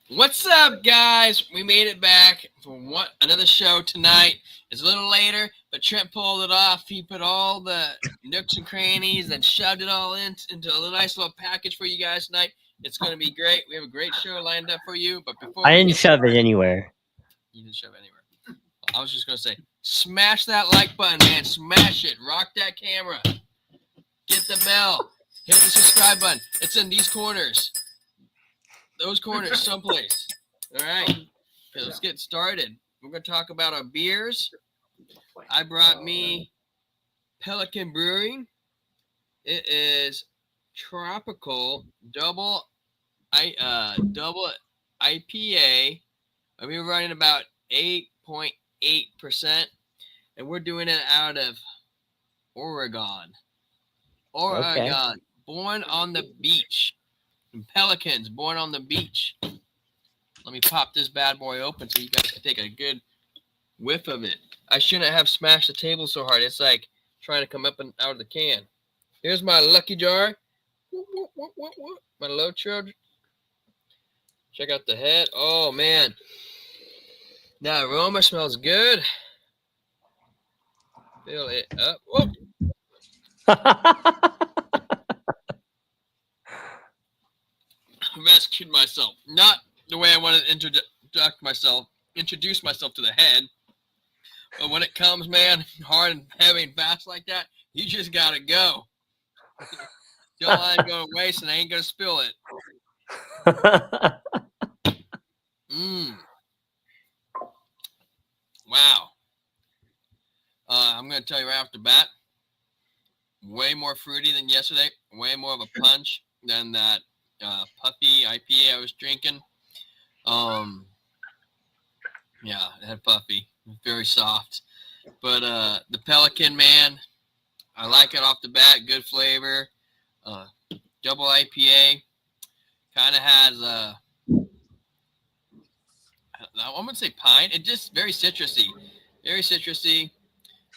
What's up, guys? We made it back for another show tonight. It's a little later, but Trent pulled it off. He put all the nooks and crannies and shoved it all into a nice little package for you guys tonight. It's going to be great. We have a great show lined up for you. But before I we didn't get shove it started, anywhere. you didn't shove it anywhere. I was just going to say, smash that like button, man. Smash it. Rock that camera. Hit the bell. Hit the subscribe button. It's in these corners. Those corners, someplace. All right. Okay, let's get started. We're going to talk about our beers. I brought me Pelican Brewing. It is tropical double IPA. We're running about 8.8%, and we're doing it out of Oregon. Okay. Oregon, born on the beach. Pelicans, born on the beach. Let me pop this bad boy open so you guys can take a good whiff of it. I shouldn't have smashed the table so hard. It's like trying to come up and out of the can. Here's my lucky jar. My low chug. Check out the head. Oh man, that aroma smells good. Fill it up. Whoa. Rescued myself. Not the way I want to introduce myself to the head. But when it comes, man, hard and heavy and fast like that, you just gotta go. Don't let it go to waste, and I ain't gonna spill it. Mmm. Wow. I'm gonna tell you right off the bat, way more fruity than yesterday. Way more of a punch than that puffy IPA I was drinking. Yeah, it had puffy, very soft. But the Pelican, man, I like it off the bat. Good flavor. Uh, double IPA. Kind of has I wouldn't say pine. It just very citrusy. Very citrusy.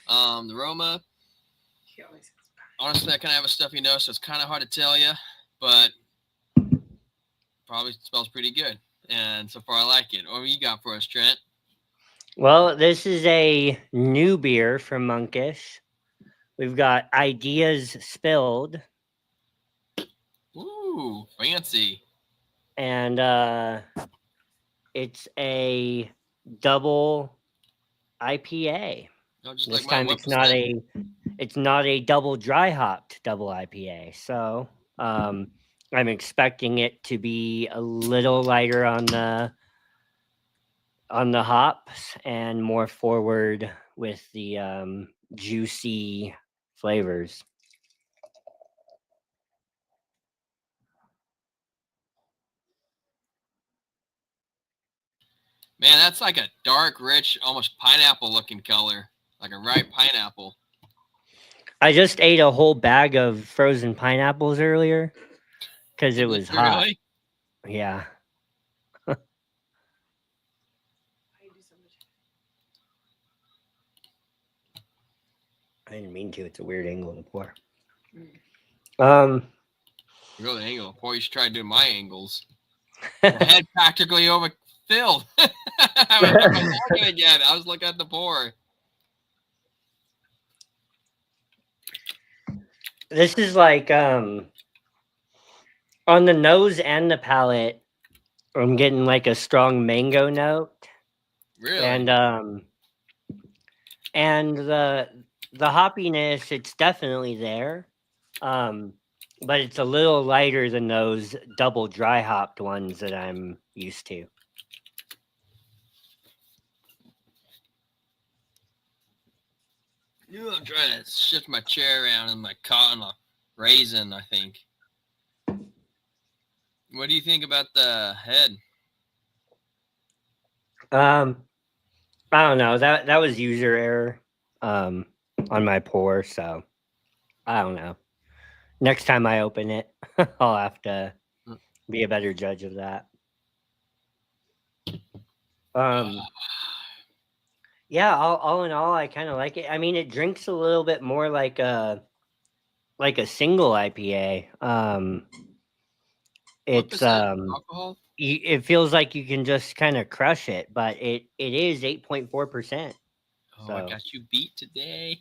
The aroma. Honestly, I kind of have a stuffy nose, so it's kind of hard to tell you, but probably smells pretty good. And so far, I like it. What you got for us, Trent? Well, this is a new beer from Monkish. We've got Ideas Spilled, Ooh, fancy. and it's a double IPA. No, just like This mine. time What percent? it's not a double dry hopped double IPA. So I'm expecting it to be a little lighter on the hops and more forward with the juicy flavors. Man, that's like a dark, rich, almost pineapple looking color. Like a ripe pineapple. I just ate a whole bag of frozen pineapples earlier because it Did was you hot. really? Yeah. I didn't mean to. It's a weird angle to pour. Um, Go the angle. Boy, you should try doing my angles. My head practically overfilled. I was looking again. I was looking at the pour. this is like on the nose and the palate. I'm getting like a strong mango note, Really? and the hoppiness. It's definitely there, um, but it's a little lighter than those double dry hopped ones that I'm used to. I'm trying to shift my chair around and my cotton a raisin, I think. What do you think about the head? Um, I don't know. That was user error um on my pour, so I don't know. Next time I open it, I'll have to be a better judge of that. Um yeah, all in all I kind of like it. I mean, it drinks a little bit more like a single IPA. What It's percent alcohol? it feels like you can just kind of crush it, but it is 8.4%. Oh, I So got you beat today.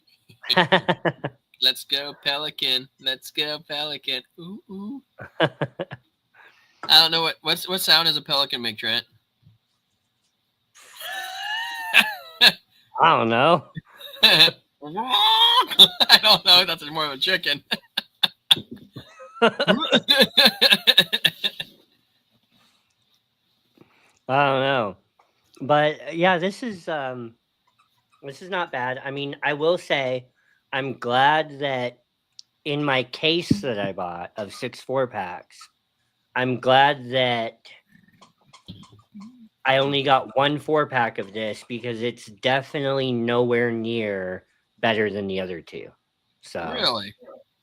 Let's go, Pelican. Let's go, Pelican. Ooh, ooh. I don't know what sound does a pelican make, Trent? I don't know. I don't know. That's more of a chicken. I don't know. But yeah, this is not bad. I mean, I will say I'm glad that in my case that I bought of 6 4-packs, I'm glad that I only got 1 4-pack of this because it's definitely nowhere near better than the other two. So Really?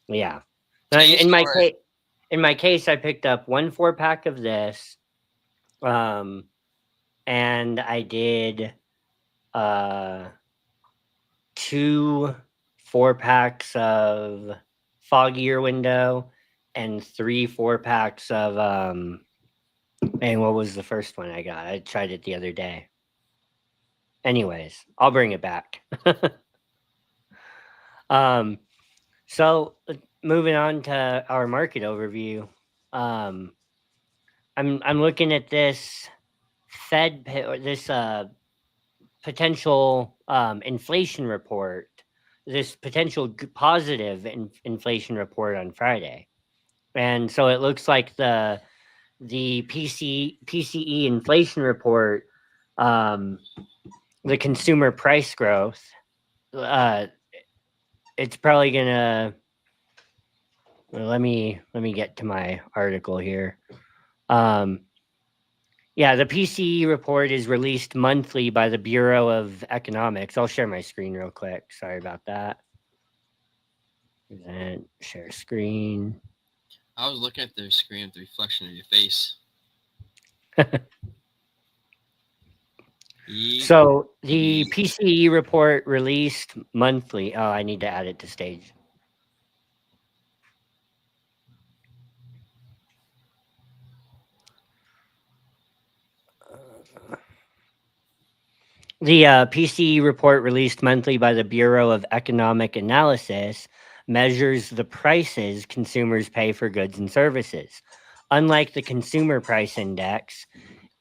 yeah. Taste or In my case, I picked up 1 4-pack of this, and I did 2 4-packs of Foggier Window and 3 4-packs of and what was the first one I got? I tried it the other day. Anyways, I'll bring it back. um so moving on to our market overview. Um I'm looking at this this potential inflation report, this potential positive inflation report on Friday, and so it looks like the PCE inflation report, um, the consumer price growth, uh, it's probably gonna. Well, let me get to my article here. Um, Yeah, the PCE report is released monthly by the Bureau of Economics. I'll share my screen real quick. Sorry about that. Present, share screen. I was looking at their screen with the reflection of your face. So the PCE report released monthly. Oh, I need to add it to stage. The PCE report released monthly by the Bureau of Economic Analysis measures the prices consumers pay for goods and services. Unlike the Consumer Price Index,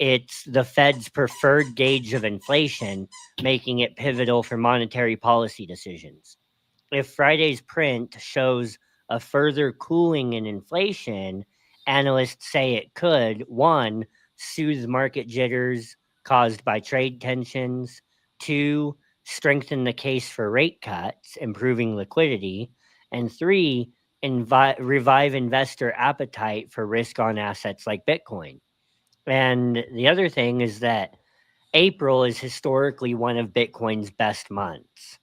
it's the Fed's preferred gauge of inflation, making it pivotal for monetary policy decisions. If Friday's print shows a further cooling in inflation, analysts say it could, one, soothe market jitters caused by trade tensions, two, strengthen the case for rate cuts, improving liquidity, and three, revive investor appetite for risk on assets like Bitcoin. And the other thing is that April is historically one of Bitcoin's best months.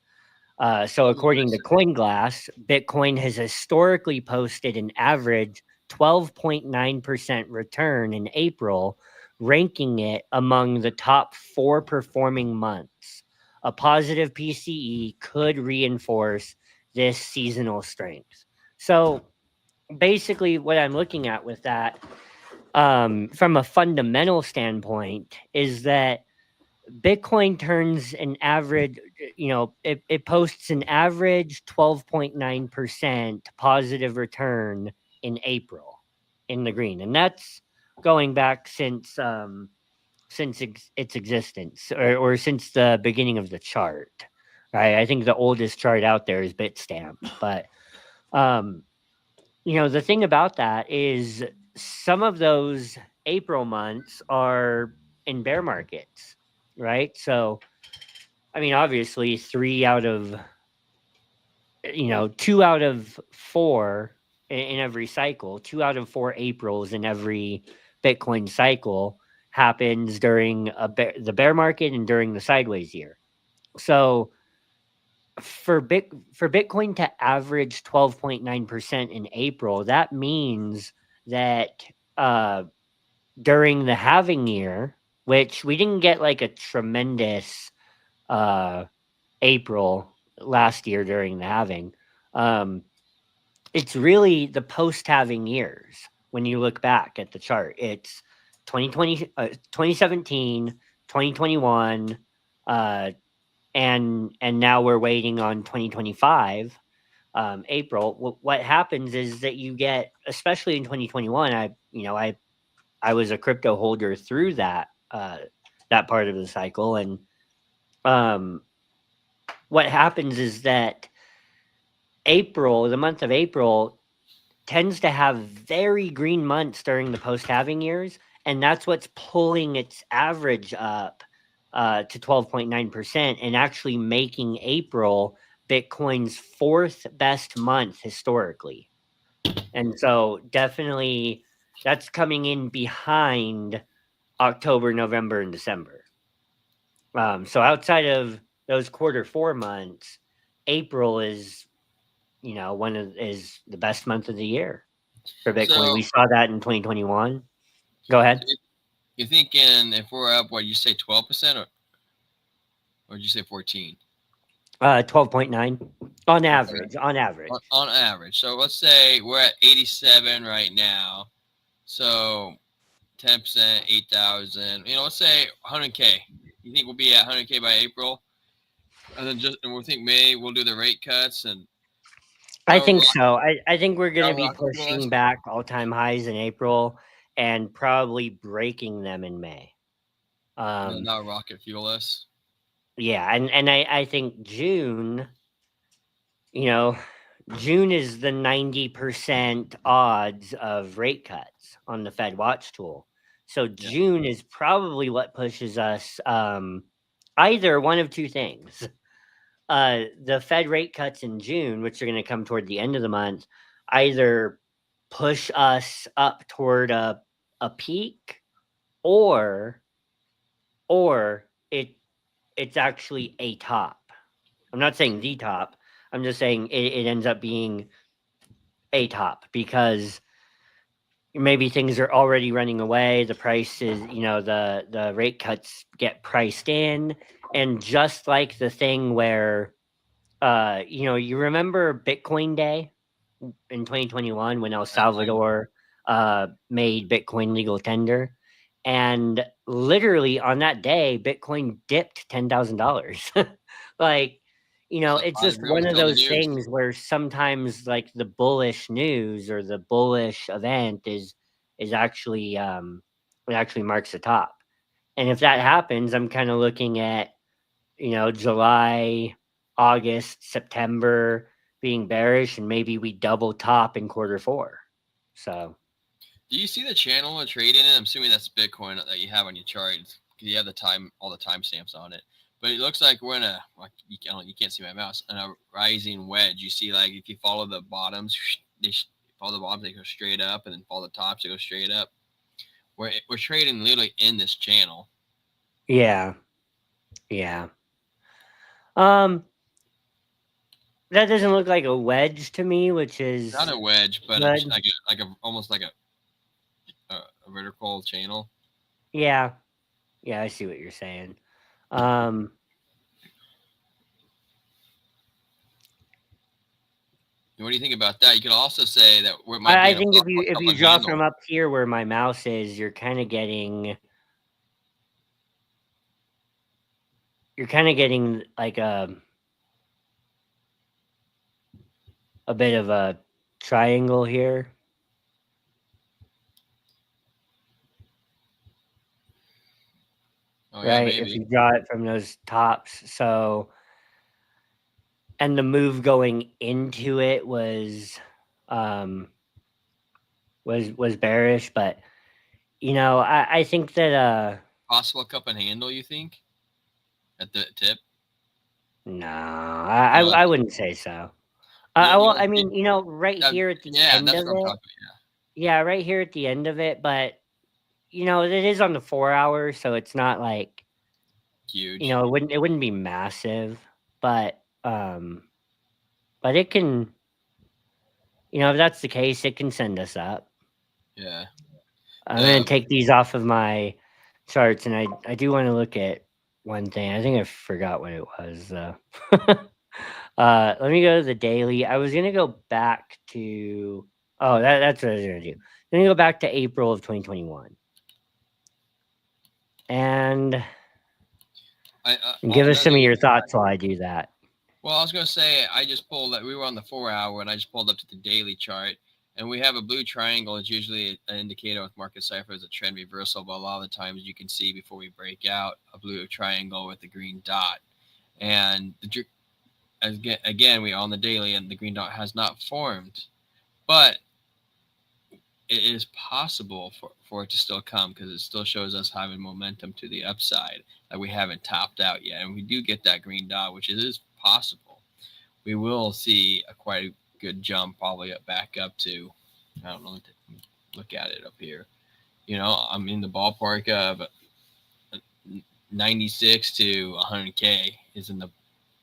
So, according to CoinGlass, Bitcoin has historically posted an average 12.9% return in April, ranking it among the top 4 performing months. A positive PCE could reinforce this seasonal strength. So, basically, what I'm looking at with that, from a fundamental standpoint, is that Bitcoin turns an average, it posts an average 12.9% positive return in April in the green. And that's going back since its existence, or since the beginning of the chart. Right. I think the oldest chart out there is Bitstamp. But the thing about that is some of those April months are in bear markets, right? So, I mean, obviously, 2 out of 4 in every cycle, 2 out of 4 Aprils in every Bitcoin cycle happens during the bear market and during the sideways year. So, for Bitcoin to average 12.9% in April, that means that during the halving year, which we didn't get like a tremendous April last year during the halving, it's really the post halving years. When you look back at the chart, it's 2017, 2021, and now we're waiting on 2025 April. What happens is that you get, especially in 2021, I was a crypto holder through that part of the cycle, and um, what happens is that the month of April, tends to have very green months during the post halving years, and that's what's pulling its average up to 12.9% and actually making April Bitcoin's fourth best month historically. And so definitely that's coming in behind October, November, and December. So outside of those quarter 4 months, April is is the best month of the year for Bitcoin. So We saw that in 2021. Go ahead. you're thinking if we're up, what you say, 12%, or did you say 14? 12.9 on average. On average. On average. So let's say we're at 87 right now. So 10%, 8,000. Let's say 100K. You think we'll be at 100K by April? And then we think May we'll do the rate cuts and. I think so. I think we're going to be rocket pushing back all-time highs in April and probably breaking them in May. Not rocket fuel us. Yeah, and I think June, June is the 90% odds of rate cuts on the Fed Watch tool. So June is probably what pushes us either one of two things. The Fed rate cuts in June, which are going to come toward the end of the month, either push us up toward a peak, or it's actually a top. I'm not saying the top. I'm just saying it ends up being a top because maybe things are already running away. The prices, the rate cuts get priced in, and just like the thing where, you remember Bitcoin Day in 2021 when El Salvador made Bitcoin legal tender, and literally on that day, Bitcoin dipped $10,000. Like, it's just one of those things where sometimes like the bullish news or the bullish event is actually it actually marks the top. And if that happens, I'm kind of looking at, July, August, September being bearish, and maybe we double top in quarter 4. So do you see the channel of trading in? I'm assuming that's Bitcoin that you have on your chart because you have all the timestamps on it. But it looks like we're in you can't see my mouse, in a rising wedge. You see, like, if you follow the bottoms, they go straight up, and then follow the tops, they go straight up. We're trading literally in this channel. Yeah. That doesn't look like a wedge to me, which is not a wedge, but almost like a vertical channel. Yeah, I see what you're saying. What do you think about that? You could also say that I think if you draw from up here where my mouse is, you're kind of getting like a bit of a triangle here. Oh, yeah, right? maybe. If you draw it from those tops. So, and the move going into it was bearish, but I think that possible cup and handle, you think? At the tip? No, I wouldn't say so. Well, I mean, right here at the end of it. Yeah, right here at the end of it, but it is on the 4 hours, so it's not like huge. It wouldn't be massive, but it can, if that's the case, it can send us up. Yeah. I'm gonna take these off of my charts, and I do want to look at one thing. I think I forgot what it was. Let me go to the daily. I was gonna go back to that's what I was gonna do. I'm gonna go back to April of 2021. and give us some another of your good. thoughts while I do that. Well, I was gonna say I just pulled that we were on the 4 hour, and I just pulled up to the daily chart, and we have a blue triangle. It's usually an indicator with market cipher as a trend reversal, but a lot of the times you can see before we break out a blue triangle with a green dot, and again we are on the daily, and the green dot has not formed, but it is possible for it to still come because it still shows us having momentum to the upside that we haven't topped out yet. And we do get that green dot, which is possible. We will see a quite a good jump, probably back up to, I don't know, look at it up here. I'm in the ballpark of 96 to 100K is in the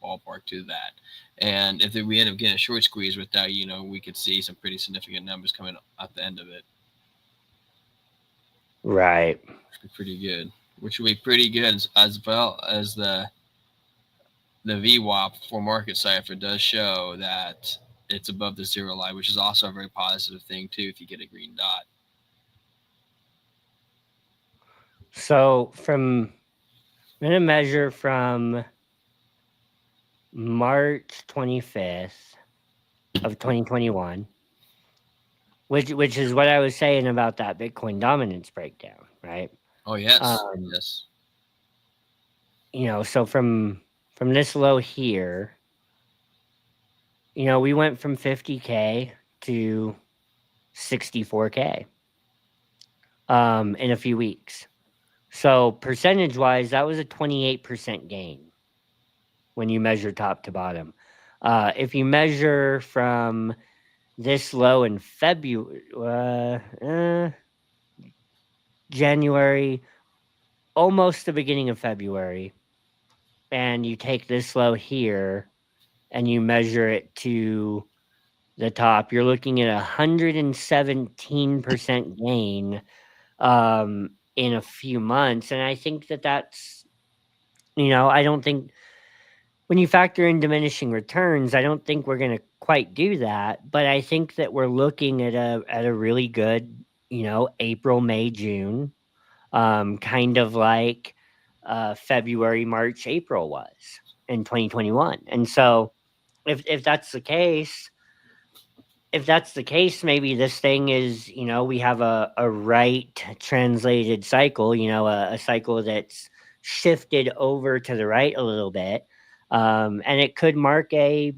ballpark to that. And if we end up getting a short squeeze with that, we could see some pretty significant numbers coming at the end of it. Right. Which would be pretty good. Which would be pretty good as well as the VWAP for market cipher does show that it's above the zero line, which is also a very positive thing too if you get a green dot. So I'm going to measure from March 25th of 2021, which is what I was saying about that Bitcoin dominance breakdown, right? Oh yes, yes. So from this low here, we went from 50K to 64K in a few weeks. So percentage wise, that was a 28% gain when you measure top to bottom. If you measure from this low in January, almost the beginning of February, and you take this low here and you measure it to the top, you're looking at 117% gain in a few months. And I think that's, I don't think when you factor in diminishing returns, I don't think we're going to quite do that. But I think that we're looking at a really good, April, May, June, kind of like February, March, April was in 2021. And so if that's the case, maybe this thing is, we have a right translated cycle, a cycle that's shifted over to the right a little bit. And it could mark a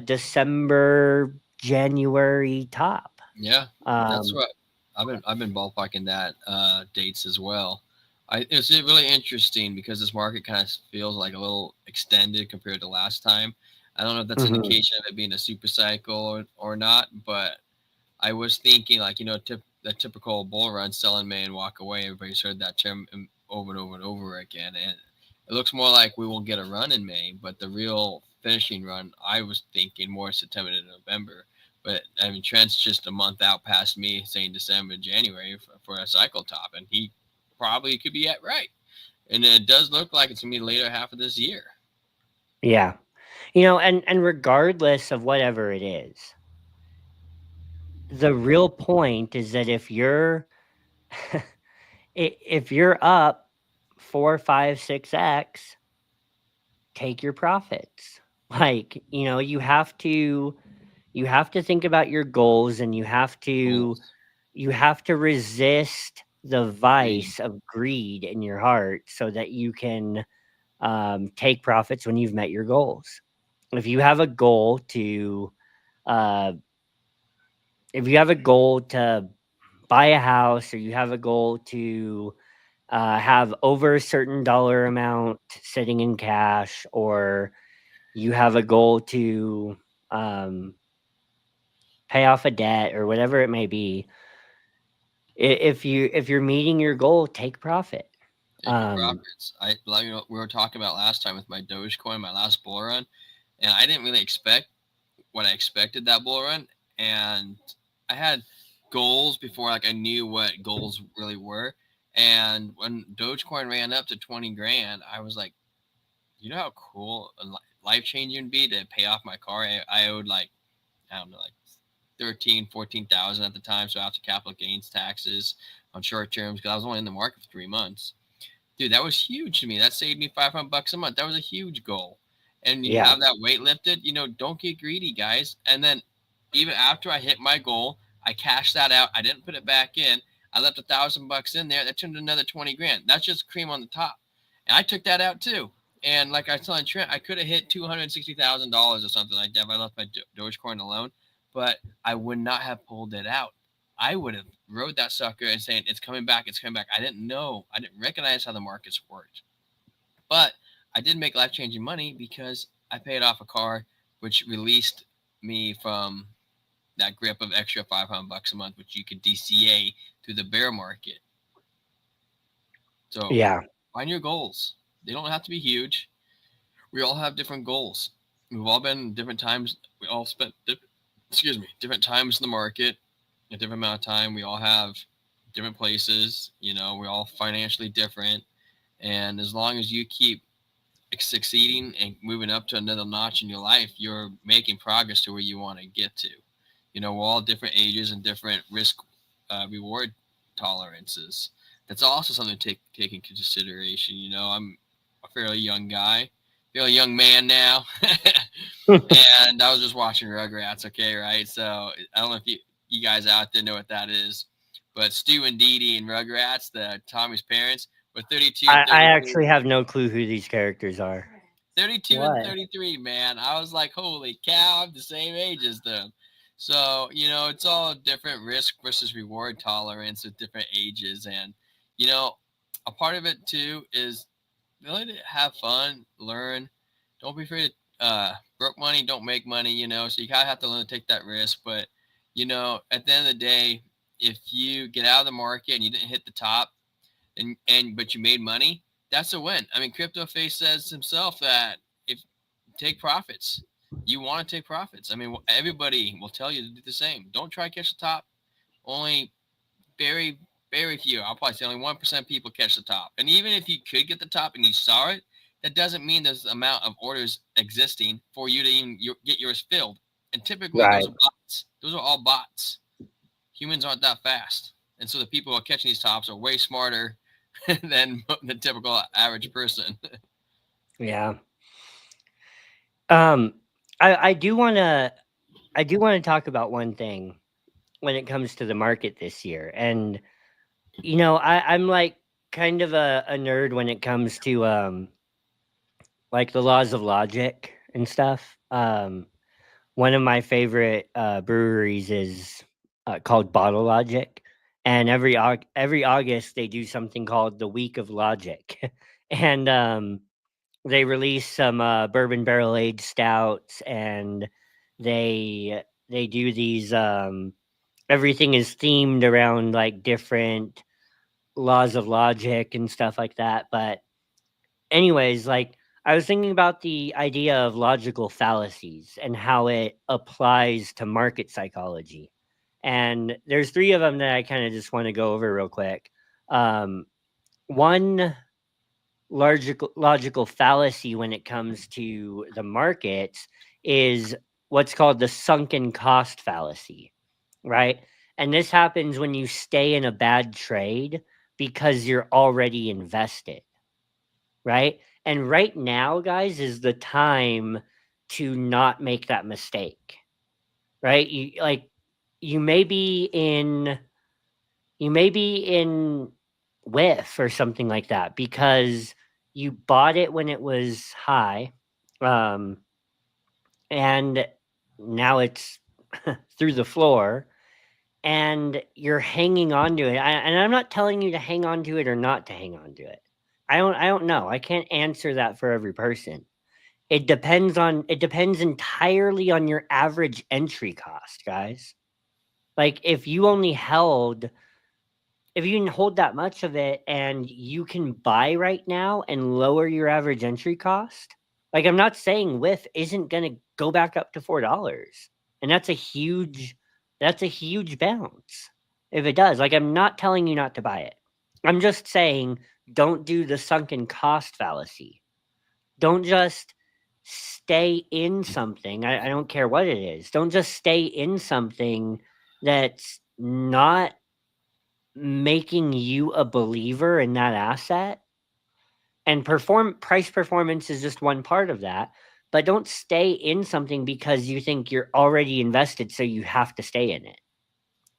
December, January top. Yeah, that's what I've been ballparking that dates as well. It's really interesting because this market kind of feels like a little extended compared to last time. I don't know if that's an indication of it being a super cycle or not, but I was thinking like the typical bull run, sell in May and walk away. Everybody's heard that term over and over and over again, and it looks more like we will get a run in May, but the real finishing run, I was thinking more September to November. But I mean, Trent's just a month out past me saying December, January for a cycle top, and he probably could be right. And it does look like it's gonna be the later half of this year. Yeah, and regardless of whatever it is, the real point is that if you're up 4, 5, 6x, take your profits. Like, you have to think about your goals, and you have to resist the vice of greed in your heart so that you can take profits when you've met your goals. If you have a goal to buy a house, or you have a goal to have over a certain dollar amount sitting in cash, or you have a goal to pay off a debt, or whatever it may be, if you're meeting your goal, take profit. Take your profits. We were talking about last time with my Dogecoin, my last bull run, and I didn't really expect what I expected that bull run, and I had goals before I knew what goals really were. And when Dogecoin ran up to 20 grand, I was like, how cool and life changing would be to pay off my car. I owed I don't know, 14,000 at the time. So after capital gains taxes on short terms, because I was only in the market for 3 months. Dude, that was huge to me. That saved me $500 a month. That was a huge goal. And you Yeah. have that weight lifted, don't get greedy, guys. And then even after I hit my goal, I cashed that out. I didn't put it back in. I left $1,000 in there. That turned another 20 grand. That's just cream on the top. And I took that out too. And like I was telling Trent, I could have hit $260,000 or something like that if I left my Dogecoin alone, but I would not have pulled it out. I would have rode that sucker and saying it's coming back, it's coming back. I didn't know, I didn't recognize how the markets worked, but I did make life changing money because I paid off a car, which released me from that grip of extra $500 a month, which you could DCA through the bear market. So Yeah. find your goals. They don't have to be huge. We all have different goals. We've all been different times. We all spent, different times in the market, a different amount of time. We all have different places. We're all financially different. And as long as you keep succeeding and moving up to another notch in your life, you're making progress to where you want to get to. We're all different ages and different risk reward tolerances. That's also something to take into consideration. I'm a fairly young guy, fairly young man now, and I was just watching Rugrats. Okay, right? So I don't know if you guys out there know what that is, but Stu and Dee Dee and Rugrats, the Tommy's parents, were 32 and I 33. actually have no clue who these characters are. 32 What? and 33, man. I was like, holy cow, I'm the same age as them. So, it's all different risk versus reward tolerance at different ages. And, a part of it too is really to have fun, learn. Don't be afraid to broke money, don't make money, so you kind of have to learn to take that risk. But, at the end of the day, if you get out of the market and you didn't hit the top but you made money, that's a win. I mean, Crypto Face says himself that if take profits, you want to take profits. I mean, everybody will tell you to do the same. Don't try to catch the top. Only very, very few. I'll probably say only 1% people catch the top. And even if you could get the top and you saw it, that doesn't mean there's an amount of orders existing for you to even get yours filled. And typically Right. those are bots. Those are all bots. Humans aren't that fast. And so the people who are catching these tops are way smarter than the typical average person. Yeah. I do want to talk about one thing when it comes to the market this year. And I'm like kind of a nerd when it comes to like the laws of logic and stuff. One of my favorite breweries is called Bottle Logic, and every August they do something called the Week of Logic, and they release some bourbon barrel aged stouts, and they do these. Everything is themed around like different laws of logic and stuff like that. But anyways, like I was thinking about the idea of logical fallacies and how it applies to market psychology. And there's three of them that I kind of just want to go over real quick. One logical fallacy when it comes to the markets is what's called the sunken cost fallacy, right? And this happens when you stay in a bad trade because you're already invested, right? And right now, guys, is the time to not make that mistake, right? You may be in whiff or something like that because you bought it when it was high, and now it's through the floor, and you're hanging on to it. And I'm not telling you to hang on to it or not to hang on to it. I don't know. I can't answer that for every person. It depends entirely on your average entry cost, guys. Like if you can hold that much of it and you can buy right now and lower your average entry cost, like I'm not saying whiff isn't going to go back up to $4. And that's a huge bounce if it does. Like I'm not telling you not to buy it. I'm just saying don't do the sunken cost fallacy. Don't just stay in something. I don't care what it is. Don't just stay in something that's not making you a believer in that asset And price performance is just one part of that. But don't stay in something because you think you're already invested, so you have to stay in it.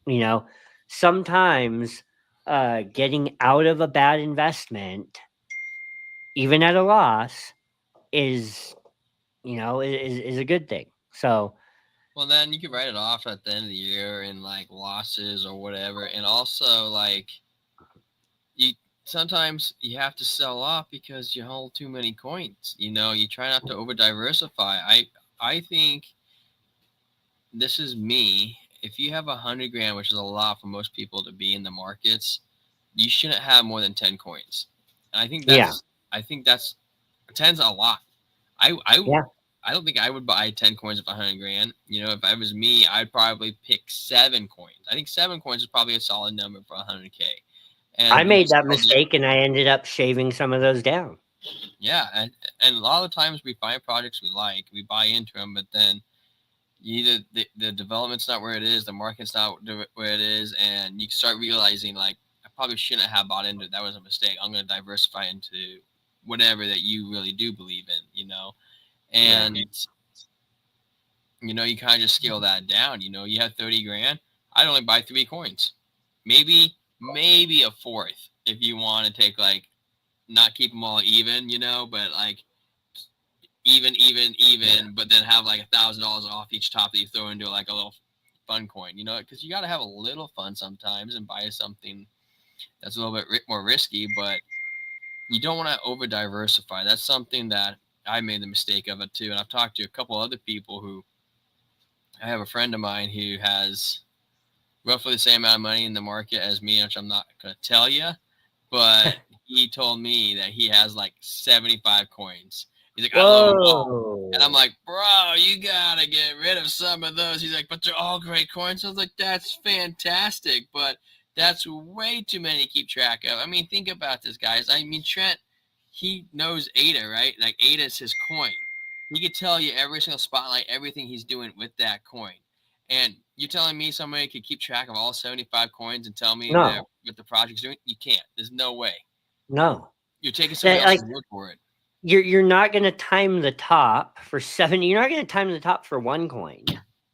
You know, sometimes getting out of a bad investment, even at a loss, is is a good thing. So Well, then you could write it off at the end of the year in like losses or whatever. And also, like, you sometimes you have to sell off because you hold too many coins. You try not to over diversify. I think this is me. If you have 100 grand, which is a lot for most people to be in the markets, you shouldn't have more than 10 coins. And yeah, I think that's 10's a lot. I yeah, I don't think I would buy 10 coins of 100 grand. If I was me, I'd probably pick 7 coins. I think 7 coins is probably a solid number for 100K. I And you made just that build it. mistake and I ended up shaving some of those down. Yeah, and a lot of the times we find projects we like, we buy into them, but then either the development's not where it is, the market's not where it is, and you start realizing like I probably shouldn't have bought into it. That was a mistake. I'm going to diversify into whatever that you really do believe in. Yeah. And you kind of just scale that down. You have 30 grand. I'd only buy 3 coins, maybe a fourth if you want to take like not keep them all even, but like even, but then have like $1,000 off each top that you throw into like a little fun coin, because you got to have a little fun sometimes and buy something that's a little bit more risky, but you don't want to over diversify. That's something that I made the mistake of it too. And I've talked to a couple other people who I have a friend of mine who has roughly the same amount of money in the market as me, which I'm not going to tell you, but he told me that he has like 75 coins. He's like, I love them all. And I'm Whoa. like, bro, you got to get rid of some of those. He's like, but they're all great coins. I was like, that's fantastic, but that's way too many to keep track of. I mean, think about this, guys. I mean, Trent, he knows ADA, right? Like, ADA is his coin. He could tell you every single spotlight, everything he's doing with that coin. And you're telling me somebody could keep track of all 75 coins and tell me that No, what the project's doing? You can't. There's no way. no. You're taking somebody That, like, else's word for it. you're not gonna time the top for 70. You're not gonna time the top for one coin.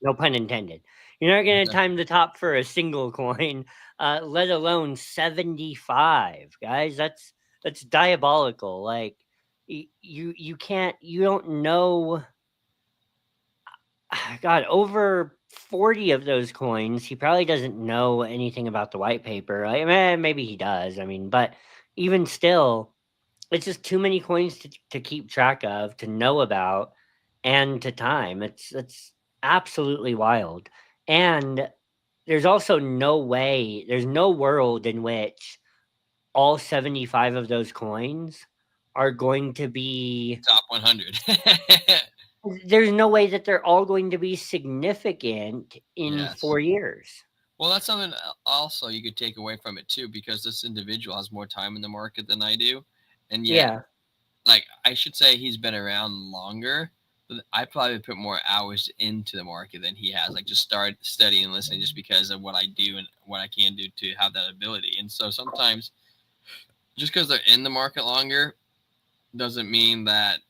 No pun intended. You're not gonna time the top for a single coin, let alone 75, guys. That's diabolical. Like you can't you don't know. God, over 40 of those coins, he probably doesn't know anything about the white paper. Like, maybe he does. I mean, but even still, it's just too many coins to keep track of, to know about, and to time. It's absolutely wild. And there's also there's no world in which all 75 of those coins are going to be Top 100. there's no way that they're all going to be significant in Yes. 4 years. Well, that's something also you could take away from it too, because this individual has more time in the market than I do, and yet, Yeah. like I should say, he's been around longer. But I probably put more hours into the market than he has. Like just start studying and listening, just because of what I do and what I can do to have that ability. And so sometimes, just because they're in the market longer, doesn't mean that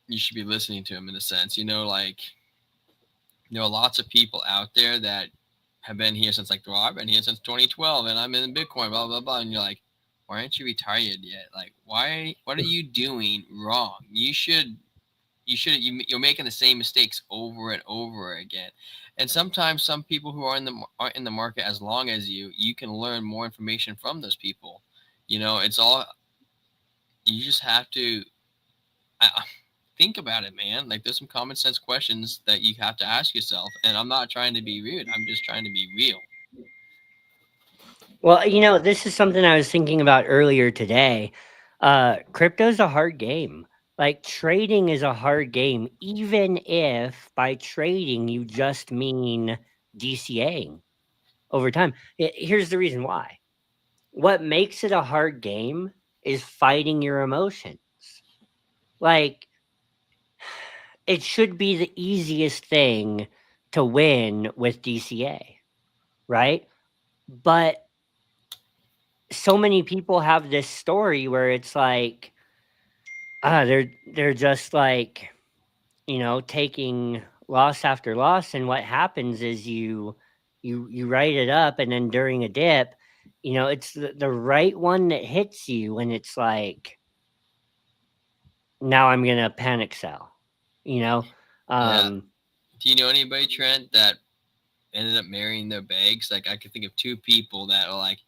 you should be listening to him in a sense. Like there are lots of people out there that have been here since like, well, I've been here since 2012 and I'm in Bitcoin, blah blah blah, and you're like, why aren't you retired yet? Like, why? What are you doing wrong? You're making the same mistakes over and over again. And sometimes some people who aren't in the market as long as you can learn more information from those people. It's all you just have to. Think about it, man. Like there's some common sense questions that you have to ask yourself. And I'm not trying to be rude. I'm just trying to be real. Well, this is something I was thinking about earlier today. Crypto's a hard game. Like trading is a hard game, even if by trading you just mean DCAing over time. Here's the reason why. What makes it a hard game is fighting your emotions. Like it should be the easiest thing to win with DCA, right? But so many people have this story where it's like, they're just like, taking loss after loss, and what happens is you write it up, and then during a dip, it's the right one that hits you, and it's like, now I'm gonna panic sell, you know. Yeah. Um, Do you know anybody, Trent, that ended up marrying their bags? Like I could think of two people that are like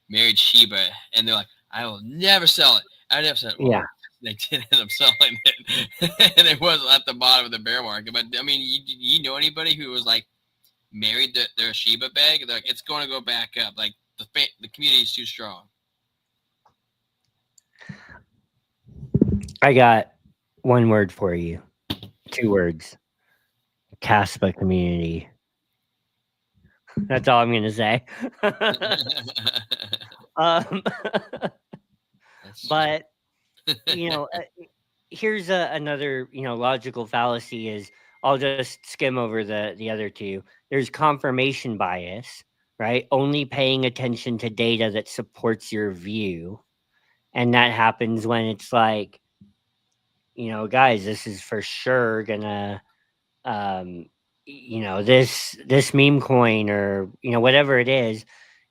married Shiba, and they're like, I will never sell it. I never sell it. yeah, Well, they did end up selling it, and it was at the bottom of the bear market. But I mean, you know anybody who was like married their Shiba bag? They're like, it's going to go back up. Like the community is too strong. I got one word for you, 2 words: Caspa community. That's all I'm gonna say. um, That's true. but you know, uh, here's another logical fallacy is, I'll just skim over the other two. There's confirmation bias, right? Only paying attention to data that supports your view, and that happens when it's like, guys, this is for sure gonna, um, this meme coin, or whatever it is.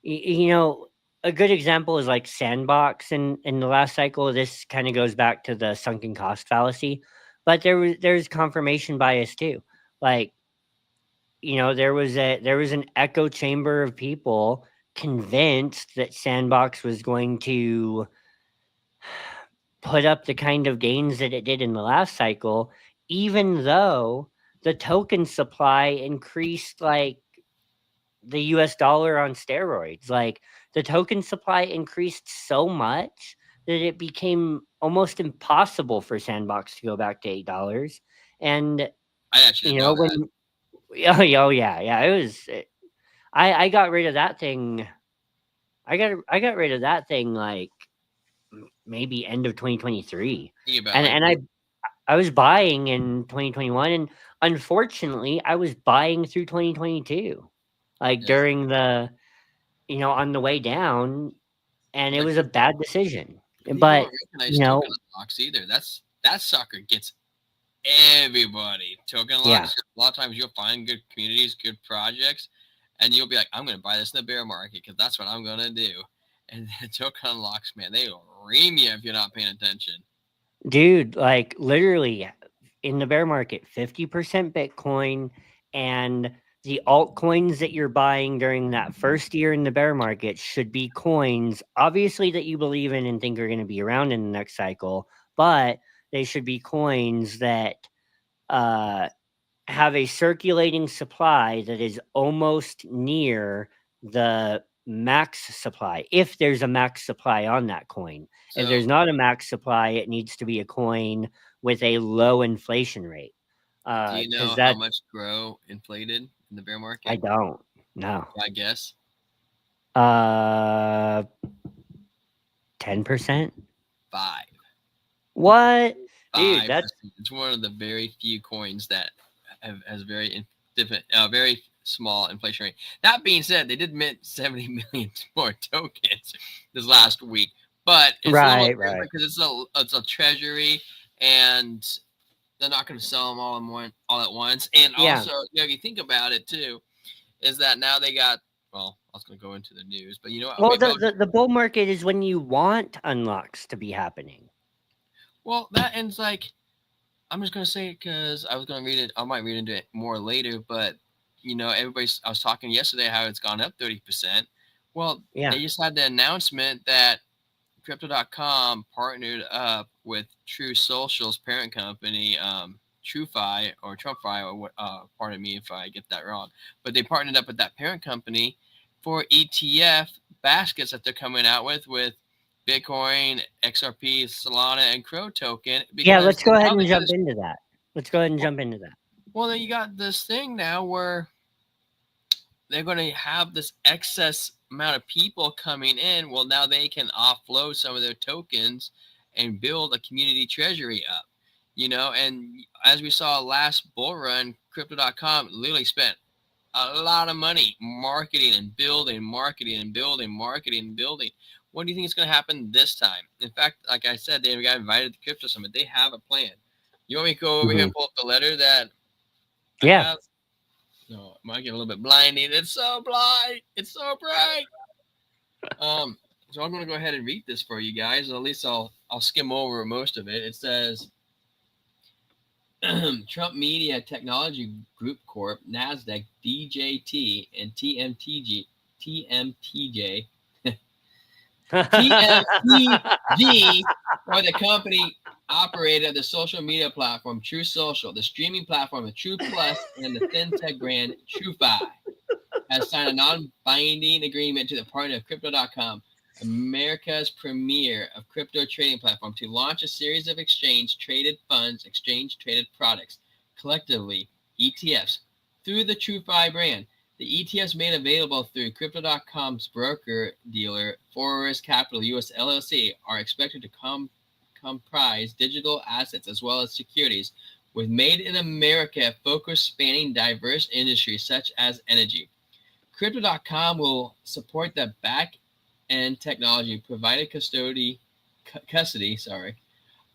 A good example is like Sandbox in the last cycle. This kind of goes back to the sunken cost fallacy, but there's confirmation bias too. Like, there was an echo chamber of people convinced that Sandbox was going to put up the kind of gains that it did in the last cycle, even though the token supply increased like the US dollar on steroids. Like, the token supply increased so much that it became almost impossible for Sandbox to go back to $8. And I actually didn't know that. when oh yeah, yeah, it was I got rid of that thing. I got rid of that thing like maybe end of 2023. Think about And like I was buying in 2021, and unfortunately I was buying through 2022. Like, yeah, during the on the way down, and it like was a bad decision. people But, don't you recognize know token unlocks either. That sucker gets everybody. Token yeah, unlocks. A lot of times you'll find good communities, good projects, and you'll be like, I'm going to buy this in the bear market because that's what I'm going to do. And token unlocks, man, they will ream you if you're not paying attention. dude, like, literally in the bear market, 50% Bitcoin, and the altcoins that you're buying during that first year in the bear market should be coins, obviously, that you believe in and think are going to be around in the next cycle, but they should be coins that uh, have a circulating supply that is almost near the max supply, if there's a max supply on that coin. If So, there's not a max supply, it needs to be a coin with a low inflation rate. do you Because know how that much Grow inflated in the bear I market? don't know. I guess Uh, 10%. five. What, dude? Five That's percent. It's one of the very few coins that has different, very small inflation rate. That being said, they did mint 70 million more tokens this last week, but it's a little right, right. different because it's a treasury, and they're not going to sell them all at once. And Yeah. also, if you think about it too, is that now they got. Well, I was going to go into the news, but you know what? Well, Maybe the bull market is when you want unlocks to be happening. well, that ends like I'm just gonna say it because I was gonna read it. I might read into it more later, but everybody's. I was talking yesterday how it's gone up 30%. Well, Yeah. they just had the announcement that Crypto.com partnered up with True Social's parent company, TrueFi or TrumpFi, or what? Pardon me if I get that wrong, but they partnered up with that parent company for ETF baskets that they're coming out with Bitcoin, XRP, Solana, and Crow token Yeah, because let's go ahead now and they got jump this. into that. Let's go ahead and Well, jump into that. well, then you got this thing now where they're going to have this excess amount of people coming in. Well, now they can offload some of their tokens and build a community treasury up. And as we saw last bull run, Crypto.com literally spent a lot of money marketing and building, marketing and building, marketing and building. What do you think is going to happen this time? In fact, like I said, they got invited to the Crypto Summit. They have a plan. You want me to go over here and pull up the letter that I Yeah. have? No, it might get a little bit blinding. It's so blind. It's so bright. So I'm going to go ahead and read this for you guys. At least I'll skim over most of it. It says, Trump Media Technology Group Corp, NASDAQ, DJT, and TMTJ, TMTG, or the company operator of the social media platform True Social, the streaming platform of True Plus, and the fintech brand TrueFi, has signed a non-binding agreement to the partner of Crypto.com, America's premier of crypto trading platform, to launch a series of exchange-traded funds, exchange-traded products, collectively ETFs, through the TrueFi brand. The ETFs made available through Crypto.com's broker-dealer, Forest Capital US LLC, are expected to comprise digital assets as well as securities, with Made in America focus spanning diverse industries such as energy. Crypto.com will support the back-end technology, provided custody,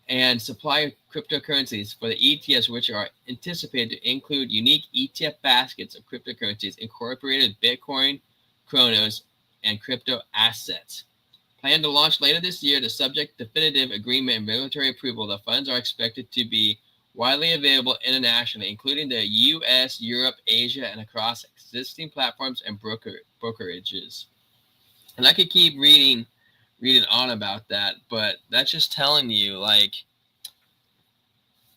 and supply of cryptocurrencies for the ETFs, which are anticipated to include unique ETF baskets of cryptocurrencies, incorporated Bitcoin, Chronos, and crypto assets. Planned to launch later this year, to subject definitive agreement and regulatory approval, the funds are expected to be widely available internationally, including the US, Europe, Asia, and across existing platforms and brokerages. And I could keep reading on about that, but that's just telling you, like,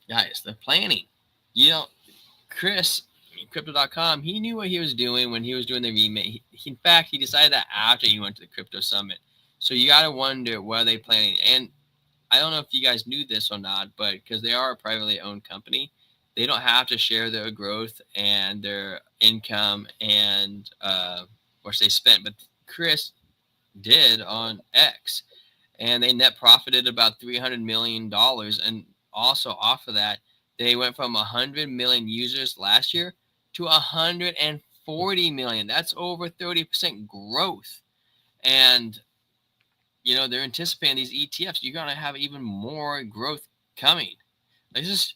guys, the planning. Chris, Crypto.com, he knew what he was doing when he was doing the remake. In fact, he decided that after he went to the Crypto Summit. So you got to wonder, what are they planning? And I don't know if you guys knew this or not, but because they are a privately owned company, they don't have to share their growth and their income and what they spent. But Chris did on X, and they net profited about $300 million. And also off of that, they went from 100 million users last year to 140 million. That's over 30% growth. And they're anticipating these ETFs. You're gonna have even more growth coming. This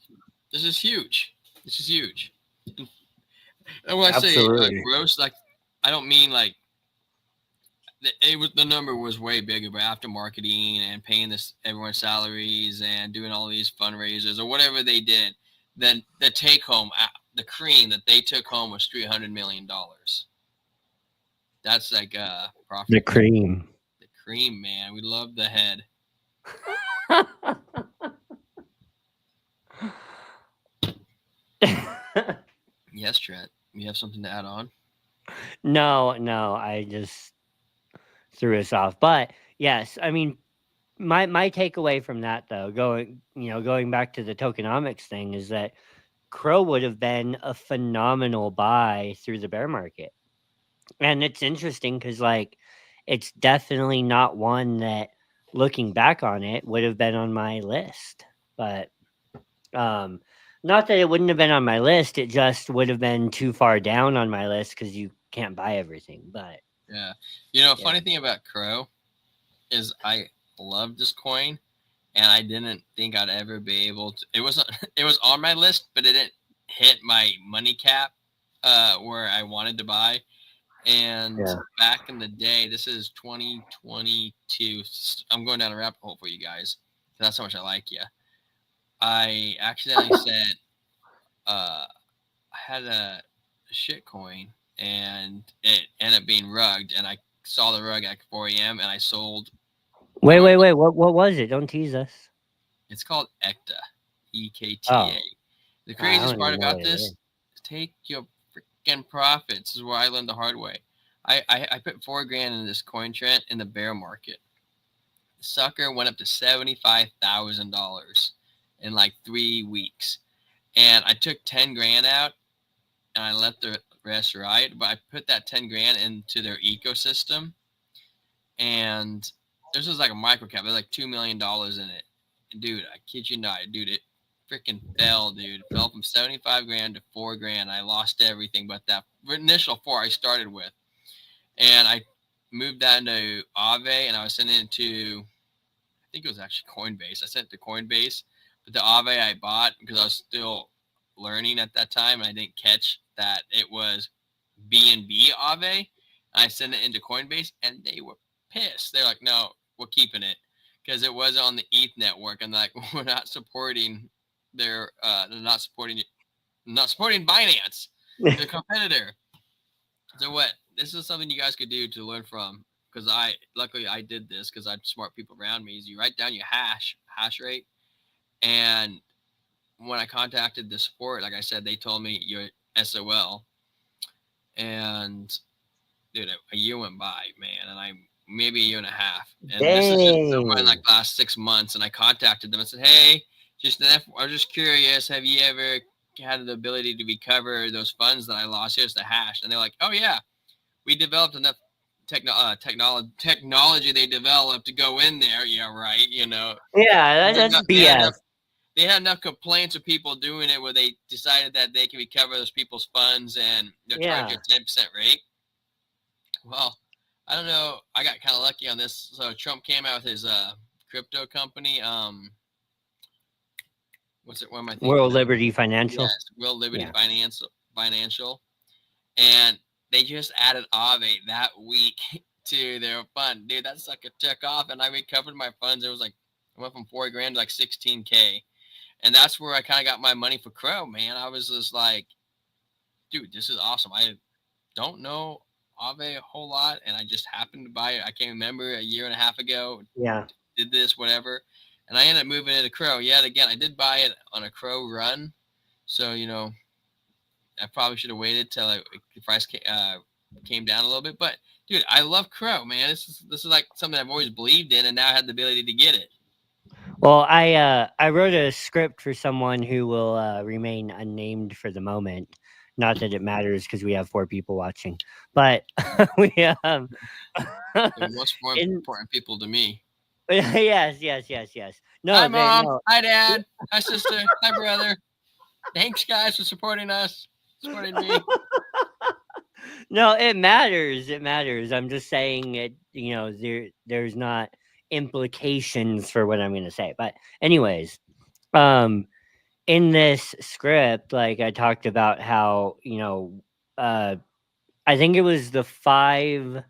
is huge. This is huge. And when I say gross, like, I don't mean like the number was way bigger, but after marketing and paying everyone's salaries and doing all these fundraisers or whatever they did, then the take home, the cream that they took home was $300 million. That's like profit. The cream. The cream, man. We love the head. Yes, Trent. You have something to add on? No, I just threw us off. But yes, I mean, my takeaway from that, though, going back to the tokenomics thing, is that Crow would have been a phenomenal buy through the bear market. And it's interesting because, like, it's definitely not one that, looking back on it, would have been on my list. But not that it wouldn't have been on my list, it just would have been too far down on my list because you can't buy everything. But yeah, funny thing about Crow is I love this coin, and I didn't think I'd ever be able to. It was on my list, but it didn't hit my money cap where I wanted to buy. And back in the day, this is 2022. I'm going down a rabbit hole for you guys. That's how much I like you. I accidentally said I had a shit coin, and it ended up being rugged, and I saw the rug at 4 a.m. and I sold. Wait. What was it? Don't tease us. It's called EKTA. EKTA. Oh. The craziest part about this is take your freaking profits. This is where I learned the hard way. I put $4,000 in this coin, Trent, in the bear market. The sucker went up to $75,000 in like 3 weeks. And I took $10,000 out and I let the rest ride. But I put that $10,000 into their ecosystem. And this was like a micro cap. There's like $2 million in it. And dude, I kid you not, dude, it freaking fell, dude. It fell from $75,000 to $4,000. I lost everything but that initial 4 I started with. And I moved that into Aave, and I was sending it to, I think it was actually Coinbase. I sent it to Coinbase, but the Aave I bought because I was still learning at that time, and I didn't catch that it was BNB Aave. I sent it into Coinbase, and they were pissed. They're like, "No, we're keeping it because it was on the ETH network." And like, we're not supporting their, they're not supporting Binance, their competitor. So what? This is something you guys could do to learn from. Because luckily I did this because I had smart people around me. Is you write down your hash rate, and when I contacted the support, like I said, they told me your SOL, and dude, a year went by, man, and maybe a year and a half, and this is just somewhere in like the last 6 months, and I contacted them and said, hey, I'm just curious, have you ever had the ability to recover those funds that I lost? Here's the hash, and they're like, oh yeah, we developed enough technology they developed to go in there. Yeah, right. Yeah, that's BS. They had enough complaints of people doing it where they decided that they can recover those people's funds and they're charging a 10% rate. Well, I don't know. I got kind of lucky on this. So Trump came out with his crypto company. What's it? What am I thinking? World Liberty Financial. Yes, World Liberty Financial. And they just added Aave that week to their fund. Dude, that sucker took off, and I recovered my funds. It was like, I went from $4,000 to like $16,000. And that's where I kind of got my money for Crow, man. I was just like, dude, this is awesome. I don't know Aave a whole lot, and I just happened to buy it. I can't remember, a year and a half ago. Yeah. Did this, whatever. And I ended up moving into Crow. Yet again, I did buy it on a Crow run. So, I probably should have waited till the price came down a little bit. But, dude, I love Crow, man. This is like something I've always believed in, and now I had the ability to get it. Well, I wrote a script for someone who will remain unnamed for the moment. Not that it matters because we have 4 people watching, but we the most important people to me. Yes. No, hi, Mom. No. Hi, Dad. Hi, sister. Hi, brother. Thanks, guys, for supporting us. Supporting me. No, it matters. It matters. I'm just saying it. There's not implications for what I'm going to say. But anyways, in this script, like I talked about how I think it was the five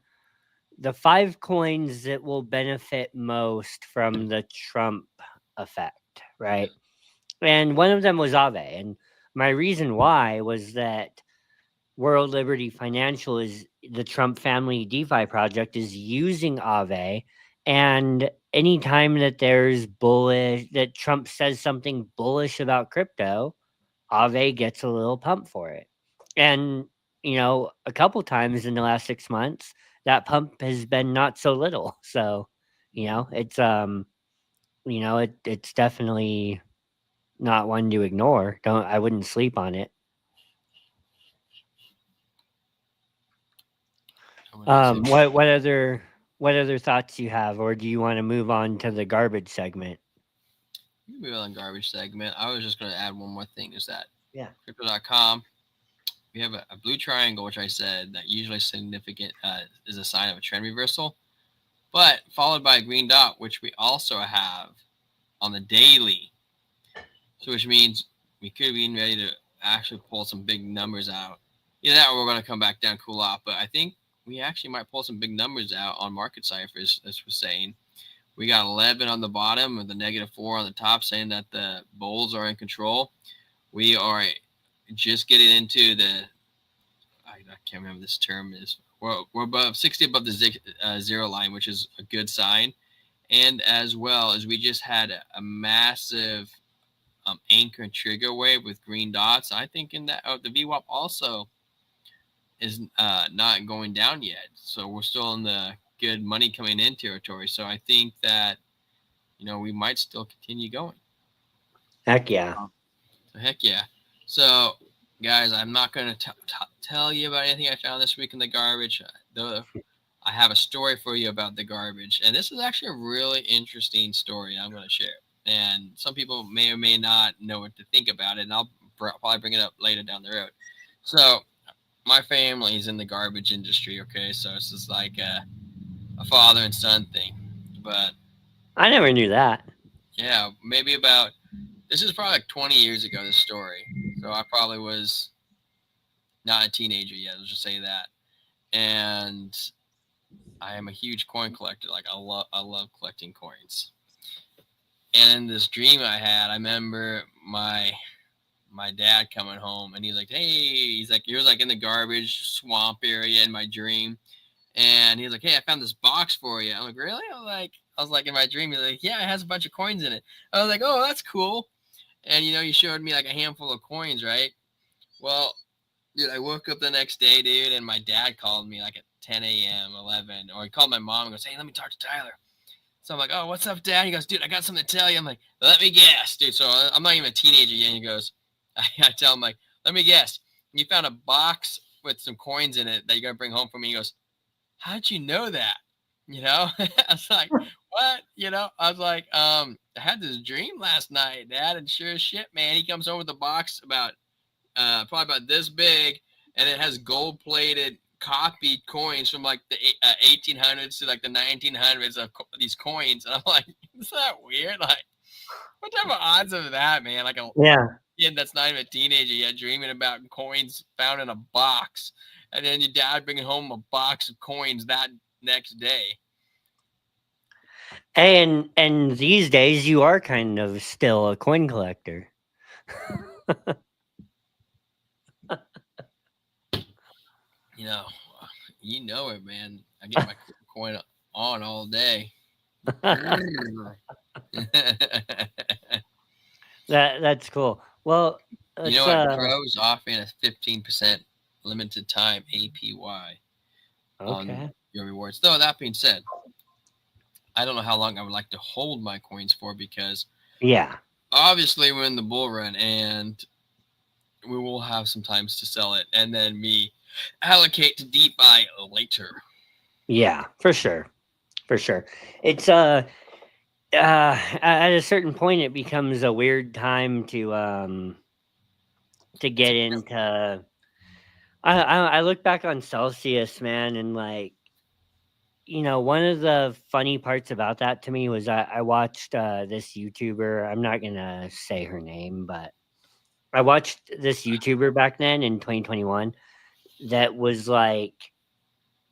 coins that will benefit most from the Trump effect, right? And one of them was Aave. And my reason why was that World Liberty Financial is the Trump family DeFi project is using Aave. And anytime that that Trump says something bullish about crypto, Aave gets a little pump for it. And, a couple times in the last 6 months, that pump has been not so little. So, it's, it's definitely not one to ignore. I wouldn't sleep on it. What other thoughts you have, or do you want to move on to the garbage segment? Move on to garbage segment. I was just going to add one more thing. Is that Crypto.com? We have a blue triangle, which I said that usually significant is a sign of a trend reversal, but followed by a green dot, which we also have on the daily. So which means we could be ready to actually pull some big numbers out. Either that or we're going to come back down, cool off. But I think we actually might pull some big numbers out on market ciphers, as we're saying. We got 11 on the bottom and the -4 on the top, saying that the bulls are in control. We are just getting into I can't remember this term is. We're above 60 above the zero line, which is a good sign. And as well as we just had a massive anchor and trigger wave with green dots. I think in that the VWAP also is not going down yet. So we're still in the good money coming in territory. So I think that, we might still continue going. Heck yeah. Heck yeah. So, guys, I'm not going to tell you about anything I found this week in the garbage. I have a story for you about the garbage. And this is actually a really interesting story I'm going to share. And some people may or may not know what to think about it. And I'll probably bring it up later down the road. So, my family is in the garbage industry, okay? So, it's just like a father and son thing. But I never knew that. yeah, maybe about this is probably like 20 years ago. This story, so I probably was not a teenager yet. Let's just say that. And I am a huge coin collector. Like I love collecting coins. And in this dream I had, I remember my dad coming home, and he's like, "Hey," he was like in the garbage swamp area in my dream, and he's like, "Hey, I found this box for you." I'm like, "Really?" I was like in my dream. He's like, "Yeah, it has a bunch of coins in it." I was like, "Oh, that's cool." And he showed me like a handful of coins, right? Well, dude, I woke up the next day, dude, and my dad called me like at 10 a.m., 11, or he called my mom and goes, "Hey, let me talk to Tyler." So I'm like, "Oh, what's up, Dad?" He goes, "Dude, I got something to tell you." I'm like, "Let me guess, dude." So I'm not even a teenager yet. And he goes, I tell him like, "Let me guess. You found a box with some coins in it that you're gonna bring home for me." He goes, "How'd you know that?" I was like, "What?" I was like, "I had this dream last night, Dad, and sure as shit, man, he comes home with a box about probably about this big, and it has gold-plated copied coins from like the 1800s to like the 1900s of these coins." And I'm like, "Is that weird? Like, what type of odds of that, man? Like a Yeah. kid that's not even a teenager yet dreaming about coins found in a box, and then your dad bringing home a box of coins that next day." And these days you are kind of still a coin collector. You know, you know it, man. I get my coin on all day. That's cool. Well, You know let's what? Crow's offering a 15% limited time APY on okay. your rewards. Though that being said, I don't know how long I would like to hold my coins for, because Yeah. obviously we're in the bull run and we will have some times to sell it and then me allocate to DeFi later. Yeah, for sure. For sure. It's at a certain point it becomes a weird time to get into I look back on Celsius, man, and like, one of the funny parts about that to me was I watched this YouTuber. I'm not gonna say her name, but I watched this YouTuber back then in 2021 that was like,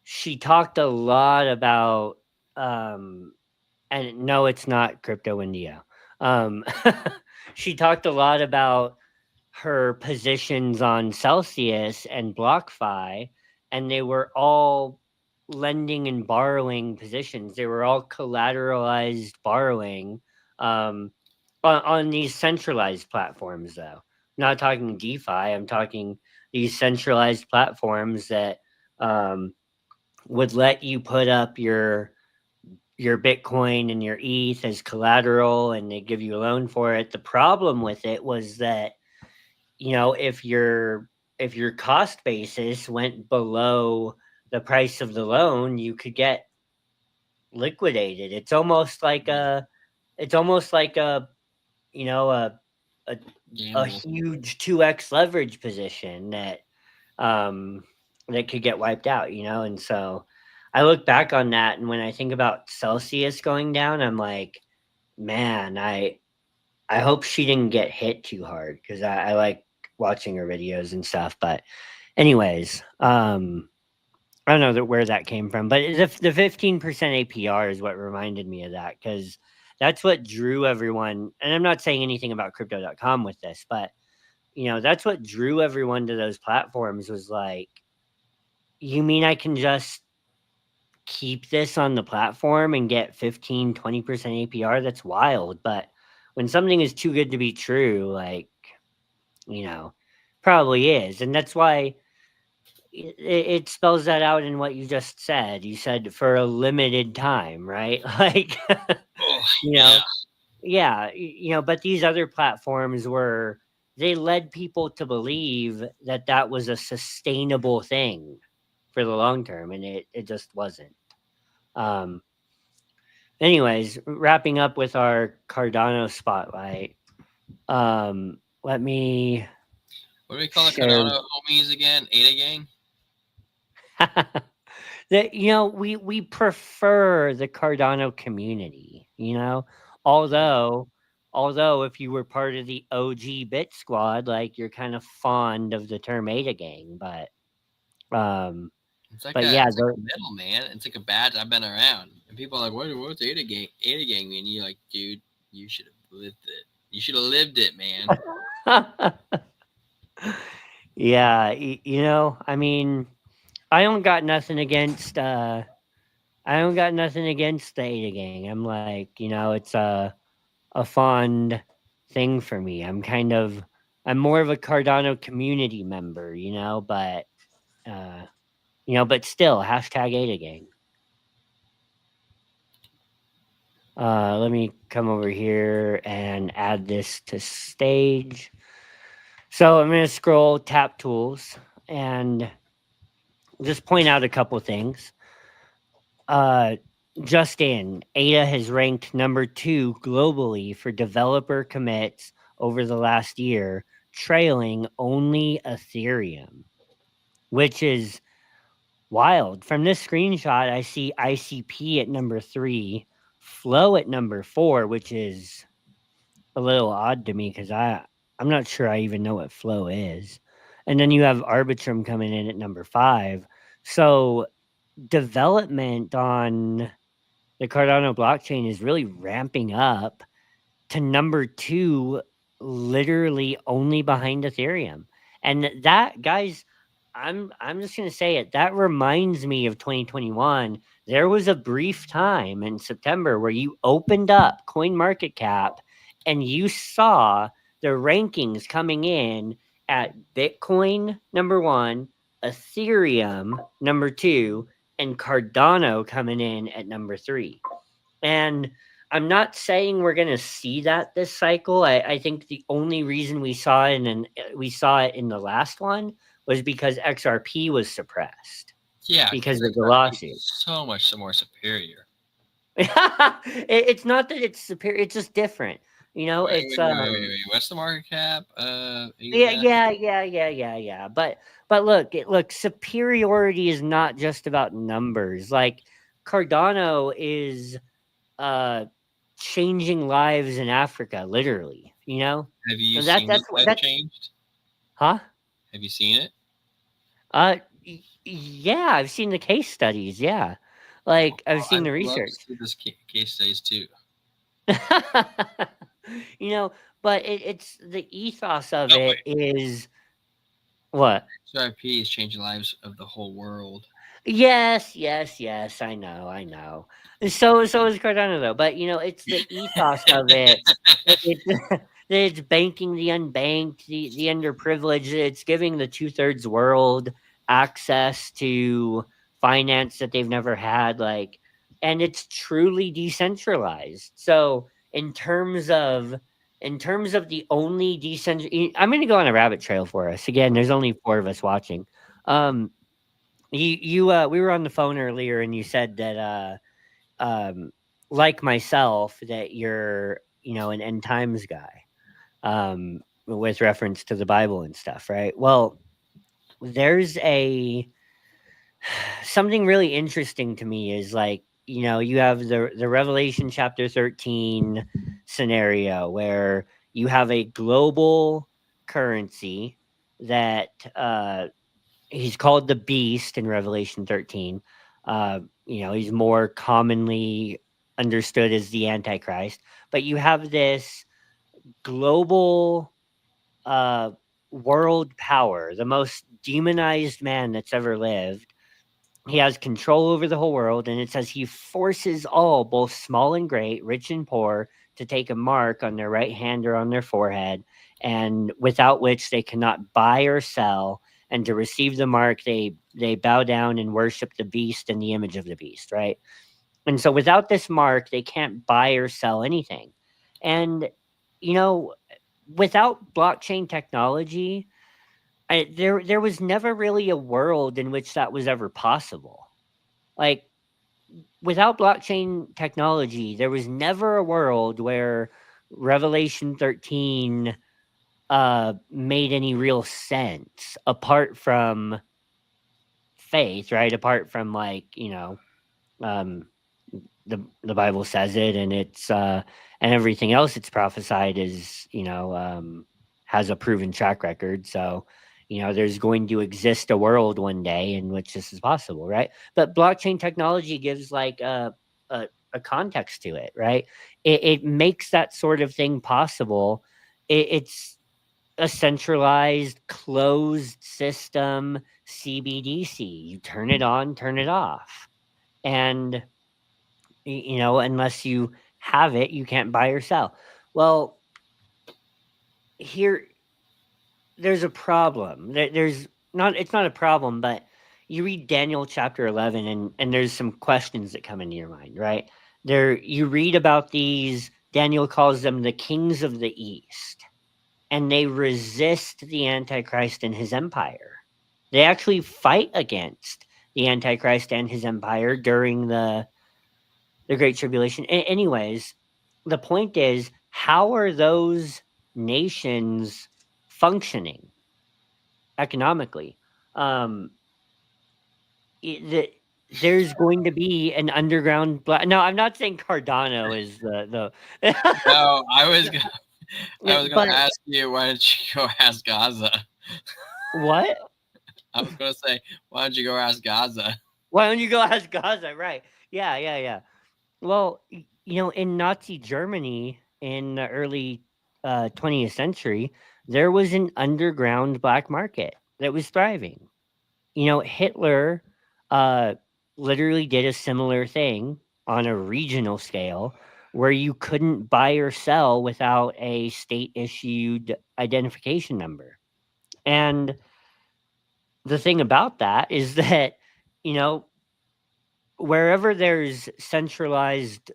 she talked a lot about, um, and no, it's not Crypto India. Um, she talked a lot about her positions on Celsius and BlockFi, and they were all lending and borrowing positions. They were all collateralized borrowing, um, on these centralized platforms, though. Not talking DeFi. I'm talking these centralized platforms that, um, would let you put up your Bitcoin and your ETH as collateral, and they give you a loan for it. The problem with it was that, if your cost basis went below the price of the loan, you could get liquidated. It's almost like a you know a a Gamble. huge 2x leverage position um that could get wiped out, and so I look back on that, and when I think about Celsius going down, I'm like, man, I hope she didn't get hit too hard, because I like watching her videos and stuff. But anyways, I don't know where that came from, but the 15% APR is what reminded me of that, because that's what drew everyone. And I'm not saying anything about crypto.com with this, but that's what drew everyone to those platforms, was like, you mean I can just keep this on the platform and get 15-20% APR? That's wild. But when something is too good to be true, like, you know, probably is. And that's why it spells that out in what you just said. You said for a limited time, right? Like, Oh, you yeah. know, yeah, but these other platforms they led people to believe that that was a sustainable thing for the long term, and it just wasn't. Um, Anyways, wrapping up with our Cardano spotlight. Let me What do we call the share. Cardano homies again? Ada gang? that we prefer the Cardano community, although if you were part of the OG Bit Squad, like you're kind of fond of the term Ada Gang, um It's like but yeah, it's like a medal, man. It's like a badge. I've been around, and people are like, "What's Ada Gang? Ada Gang mean?" You're like, dude, you should have lived it. You should have lived it, man. yeah, I mean, I don't got nothing against the Ada Gang. I'm like, it's a fond thing for me. I'm more of a Cardano community member, but still, hashtag Ada Gang. Let me come over here and add this to stage. So I'm going to scroll tap tools and just point out a couple things. Just in, Ada has ranked number 2 globally for developer commits over the last year, trailing only Ethereum, which is wild. From this screenshot, I see ICP at number 3, Flow at number 4, which is a little odd to me because I'm not sure I even know what Flow is. And then you have Arbitrum coming in at number 5. So development on the Cardano blockchain is really ramping up to number 2, literally only behind Ethereum. And that, guys, I'm just gonna say it. That reminds me of 2021. There was a brief time in September where you opened up CoinMarketCap and you saw the rankings coming in at Bitcoin number 1, Ethereum number 2, and Cardano coming in at number 3. And I'm not saying we're going to see that this cycle. I think the only reason we saw it in the last one was because XRP was suppressed. Yeah, because of the XRP lawsuit. is so much more superior. It's not that it's superior; it's just different. Wait, It's wait. What's the market cap? yeah. But look, superiority is not just about numbers. Like Cardano is changing lives in Africa, literally. Have you And seen that's it what life changed? huh? Have you seen it? Yeah, I've seen the case studies. Yeah, like I've seen the I'd love to research. see this case studies too. But it's the ethos of No, it is what? XRP is changing lives of the whole world. Yes. I know. So is Cardano though, but it's the ethos of it. It's banking the unbanked, the underprivileged. It's giving the 2/3 world access to finance that they've never had. Like, and it's truly decentralized. So in terms of the only I'm going to go on a rabbit trail for us. Again, there's only 4 of us watching. We were on the phone earlier and you said that like myself, that you're an end times guy, with reference to the Bible and stuff, right? Well, there's something really interesting to me is like, you have the Revelation chapter 13 scenario where you have a global currency that he's called the beast in Revelation 13. He's more commonly understood as the Antichrist, but you have this global world power, the most demonized man that's ever lived. He has control over the whole world, and it says he forces all, both small and great, rich and poor, to take a mark on their right hand or on their forehead, and without which they cannot buy or sell. And to receive the mark, they bow down and worship the beast and the image of the beast, right? And so without this mark, they can't buy or sell anything. And without blockchain technology, there was never really a world in which that was ever possible. Like, without blockchain technology, there was never a world where Revelation 13 made any real sense apart from faith, right? Apart from like, um, the Bible says it, and it's and everything else it's prophesied is, has a proven track record. So, there's going to exist a world one day in which this is possible, right? But blockchain technology gives like a context to it, right? It makes that sort of thing possible. It's a centralized, closed system, CBDC. You turn it on, turn it off, and unless you have it, you can't buy or sell. Well, here there's a problem. There's not it's not a problem, but you read Daniel chapter 11 and there's some questions that come into your mind, right? There you read about these. Daniel calls them the kings of the east, and they resist the antichrist and his empire. They actually fight against the antichrist and his empire during the great tribulation. Anyways, the point is, how are those nations functioning economically? Um, there's going to be an underground no, I'm not saying Cardano is the No, I was gonna but ask you, why don't you go ask Gaza? what? I was gonna say, why don't you go ask Gaza? Why don't you go ask Gaza? Right. Yeah. Well, in Nazi Germany in the early 20th century, there was an underground black market that was thriving. Hitler literally did a similar thing on a regional scale where you couldn't buy or sell without a state issued identification number. And the thing about that is that, wherever there's centralized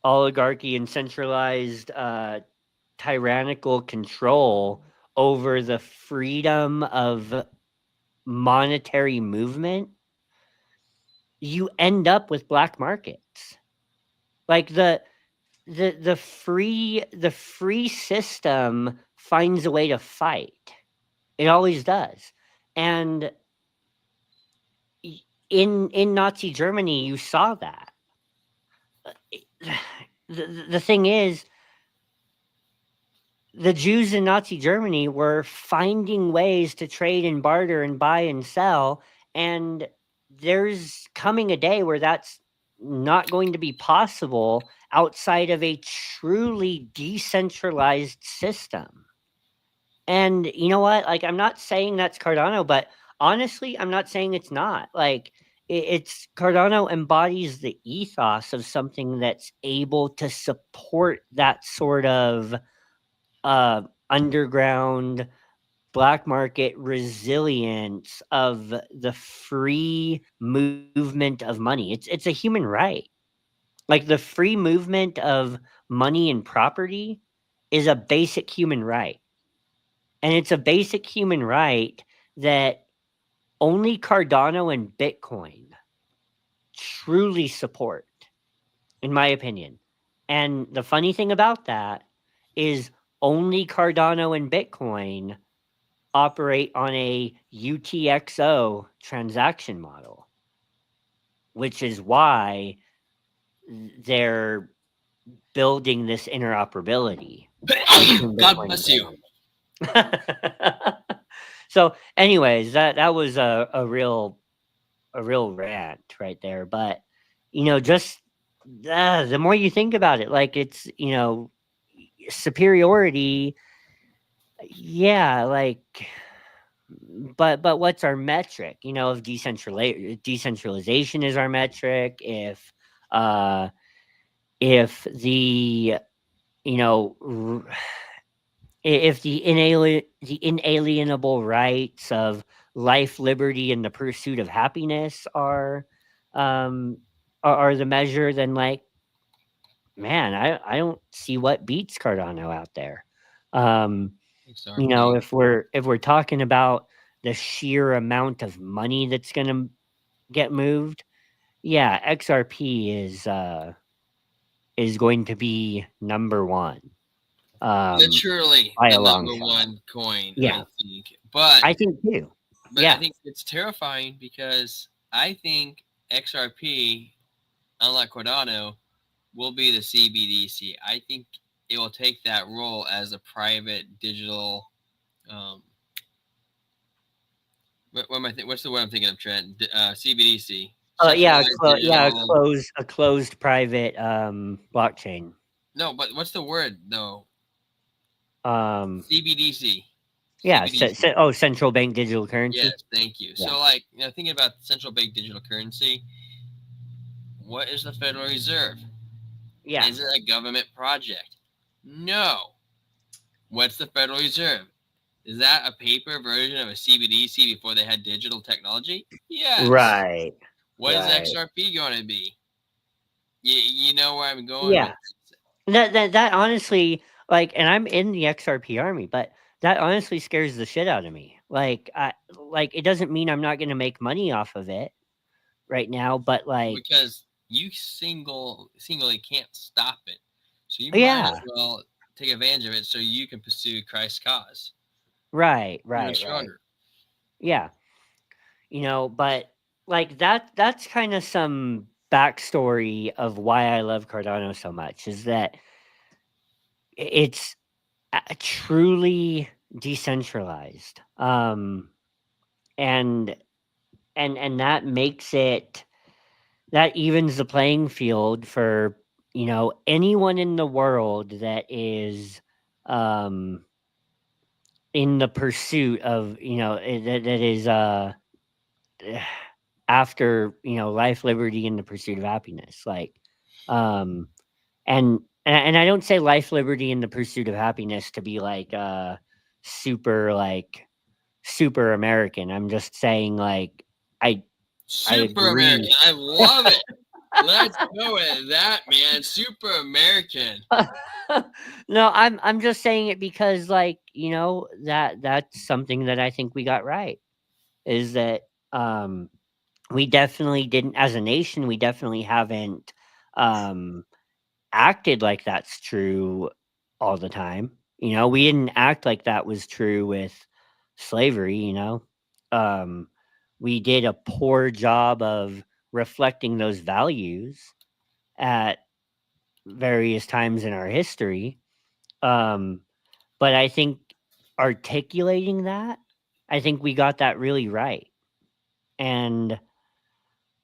oligarchy and centralized tyrannical control over the freedom of monetary movement, you end up with black markets. Like the free system finds a way to fight. It always does. And in Nazi Germany, you saw that. The thing is, the Jews in Nazi Germany were finding ways to trade and barter and buy and sell, and there's coming a day where that's not going to be possible outside of a truly decentralized system. And you know what? Like, I'm not saying that's Cardano, but honestly, I'm not saying it's not. Like, it's Cardano embodies the ethos of something that's able to support that sort of underground black market resilience of the free movement of money. It's a human right. Like, the free movement of money and property is a basic human right. And it's a basic human right that only Cardano and Bitcoin truly support, in my opinion. And the funny thing about that is only Cardano and Bitcoin operate on a UTXO transaction model, which is why they're building this interoperability. God bless you. So, anyways, that was a real rant right there. But just the more you think about it, like, it's superiority. Yeah, like, but what's our metric? If decentralization is our metric, if the if the inalienable rights of life, liberty, and the pursuit of happiness are the measure, then, like, man, I don't see what beats Cardano out there. If we're talking about the sheer amount of money that's going to get moved, yeah, XRP is going to be number one. Literally by the a long number shot. one coin, Yeah. I think. But I think too. But Yeah. I think it's terrifying because I think XRP, unlike Cardano, will be the CBDC. I think it will take that role as a private digital. Um, what am I what's the word I'm thinking of, Trent? CBDC, Yeah, centralized digital. a closed private blockchain. No, but what's the word though? Um, CBDC. yeah, CBDC. central bank digital currency. Yes, thank you. Yeah. So, like, thinking about central bank digital currency, what is the Federal Reserve? Yeah. Is it a government project? No. What's the Federal Reserve? Is that a paper version of a CBDC before they had digital technology? Yes. Right. What is Right. XRP going to be? You know where I'm going with Yeah. That honestly, like, and I'm in the XRP army, but that honestly scares the shit out of me. Like it doesn't mean I'm not going to make money off of it right now, but like, because you singly can't stop it. So you might as yeah, well take advantage of it so you can pursue Christ's cause right, even right, right. stronger. Yeah. But like that's kind of some backstory of why I love Cardano so much is that it's truly decentralized. And and that makes it that evens the playing field for anyone in the world that is um in the pursuit of that is after life, liberty, and the pursuit of happiness, like um and I don't say life, liberty, and the pursuit of happiness to be like super like super American. I'm just saying like i I Super American. agree. I love it. Let's go with that, man. Super American. No, I'm just saying it because like, that's something that I think we got right is that we definitely didn't as a nation, we definitely haven't um acted like that's true all the time. We didn't act like that was true with slavery. Um we did a poor job of reflecting those values at various times in our history. Um, but I think articulating that, I think we got that really right. And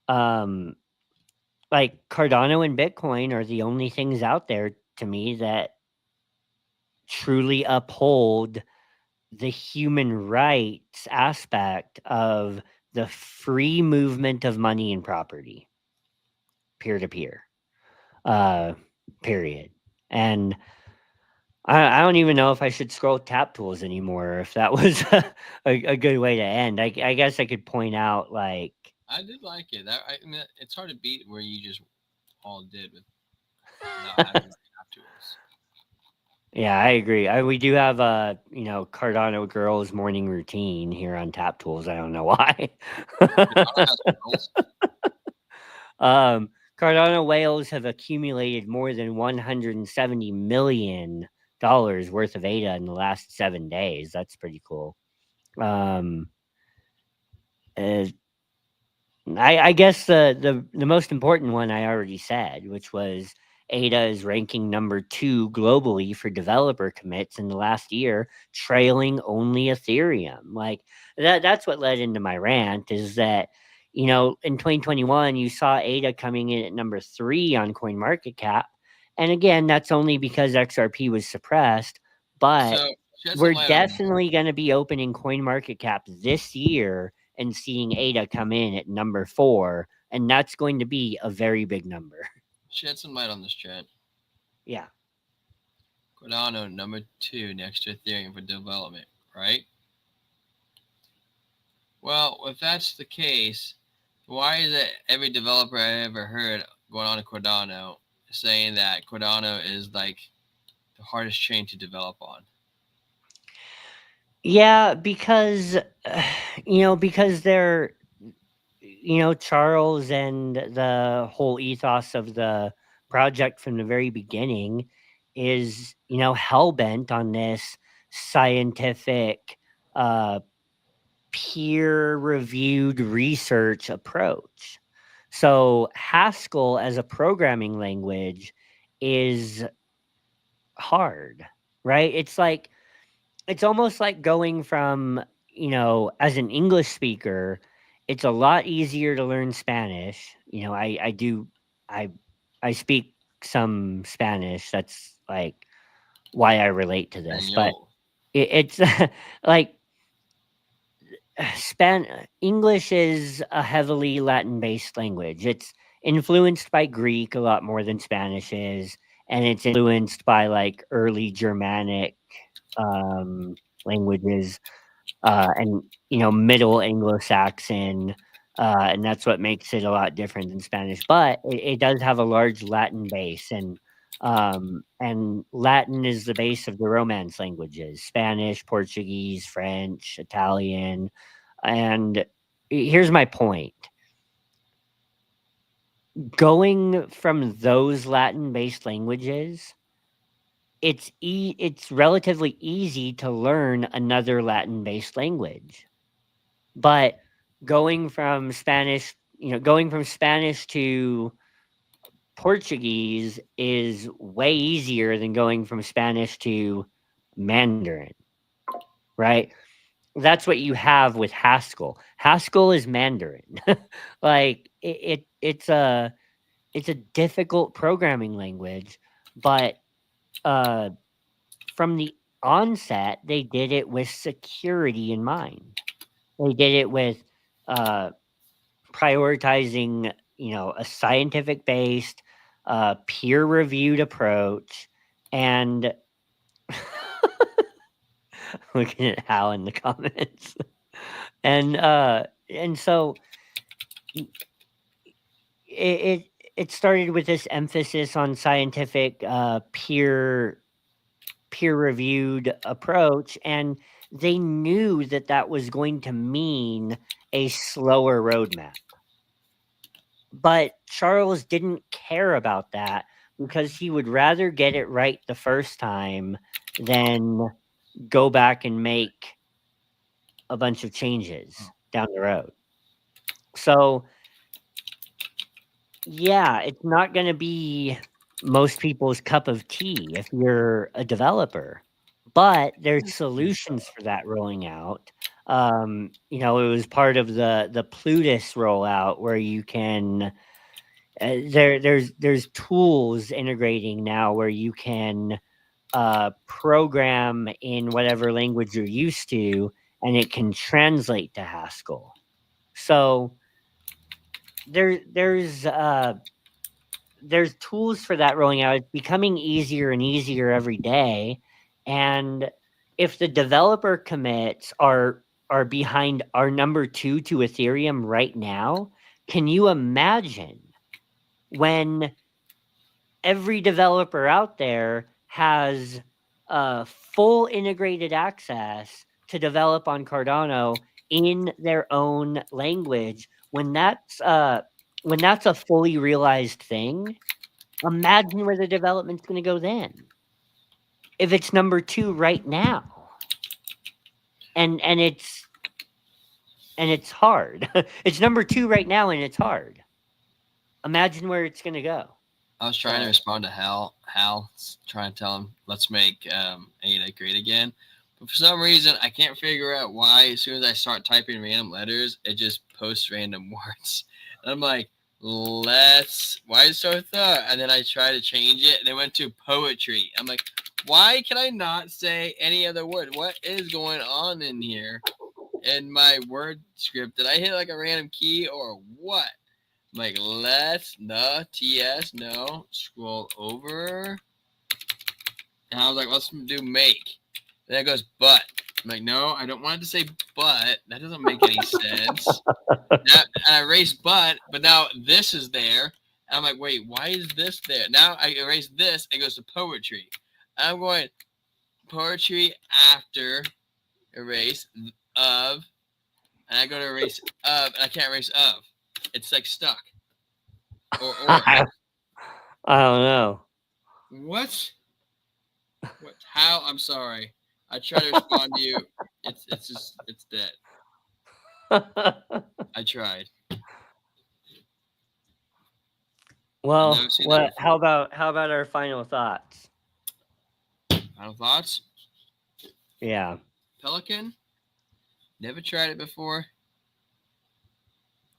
um, like Cardano and Bitcoin are the only things out there to me that truly uphold the human rights aspect of the free movement of money and property, peer to peer, uh, period. And I don't even know if I should scroll tap tools anymore, or if that was a good way to end. I guess I could point out like I did like it. I mean, it's hard to beat where you just all did with not having tap tools. yeah, I agree. We do have a Cardano girls morning routine here on Tap Tools. I don't know why. Cardano has girls. Cardano whales have accumulated more than $170 million worth of ADA in the last 7 days. That's pretty cool. Um, uh, I guess the most important one I already said, which was ADA is ranking number 2 globally for developer commits in the last year, trailing only Ethereum. Like that's what led into my rant is that in 2021 you saw ADA coming in at number 3 on CoinMarketCap, and again that's only because XRP was suppressed, but So shed some we're light on that. definitely going to be opening CoinMarketCap this year and seeing ADA come in at number 4, and that's going to be a very big number. Shed some light on this, Trent. Yeah. Cardano number 2 next to Ethereum for development, right? Well, if that's the case, why is it every developer I ever heard going on to Cardano saying that Cardano is like the hardest chain to develop on? Yeah, because because they're Charles and the whole ethos of the project from the very beginning is hell bent on this scientific uh peer-reviewed research approach. So Haskell as a programming language is hard, right? It's almost like going from, as an English speaker, it's a lot easier to learn Spanish. I I speak some Spanish. That's like why I relate to this, but Espanol. it's like English is a heavily Latin-based language. It's influenced by Greek a lot more than Spanish is, and it's influenced by like early Germanic languages, and Middle Anglo-Saxon, and that's what makes it a lot different than Spanish. But it does have a large Latin base, and Latin is the base of the Romance languages: Spanish, Portuguese, French, Italian. And here's my point: going from those Latin-based languages, it's relatively easy to learn another Latin-based language. But going from Spanish to Portuguese is way easier than going from Spanish to Mandarin, right? That's what you have with Haskell. Haskell is Mandarin. Like it's a difficult programming language, but uh from the onset they did it with security in mind. They did it with uh prioritizing, a scientific based, peer reviewed approach. And looking at Hal in the comments. And so it, it started with this emphasis on scientific, peer reviewed approach, and they knew that that was going to mean a slower roadmap. But Charles didn't care about that because he would rather get it right the first time than go back and make a bunch of changes down the road. So, yeah, it's not going to be most people's cup of tea if you're a developer, but there's solutions for that rolling out. It was part of the Plutus rollout where you can there's tools integrating now where you can program in whatever language you're used to, and it can translate to Haskell. So there's tools for that rolling out. It's becoming easier and easier every day. And if the developer commits are behind our number 2 to Ethereum right now, can you imagine when every developer out there has full integrated access to develop on Cardano in their own language? When that's a fully realized thing, imagine where the development's going to go then. If it's number 2 right now, and it's hard. It's number 2 right now, and it's hard. Imagine where it's going to go. I was trying to respond to Hal, trying to tell him, let's make ADA great again. But for some reason, I can't figure out why as soon as I start typing random letters, it just posts random words. And I'm like, why is it so thorough? And then I try to change it, and it went to poetry. I'm like, why can I not say any other word? What is going on in here in my word script? Did I hit like a random key or what? I'm like, no, scroll over. And I was like, let's do make. Then it goes but. I'm like, no, I don't want it to say but. That doesn't make any sense. And I erased but now this is there. And I'm like, wait, why is this there? Now I erase this, it goes to poetry. I'm going poetry after erase of, and I go to erase of, and I can't erase of. It's like stuck. Or I don't know. What? How? I'm sorry. I try to respond to you. It's dead. I tried. I've Well, never seen that what? before. How about our final thoughts? Final thoughts? Yeah, Pelican. Never tried it before.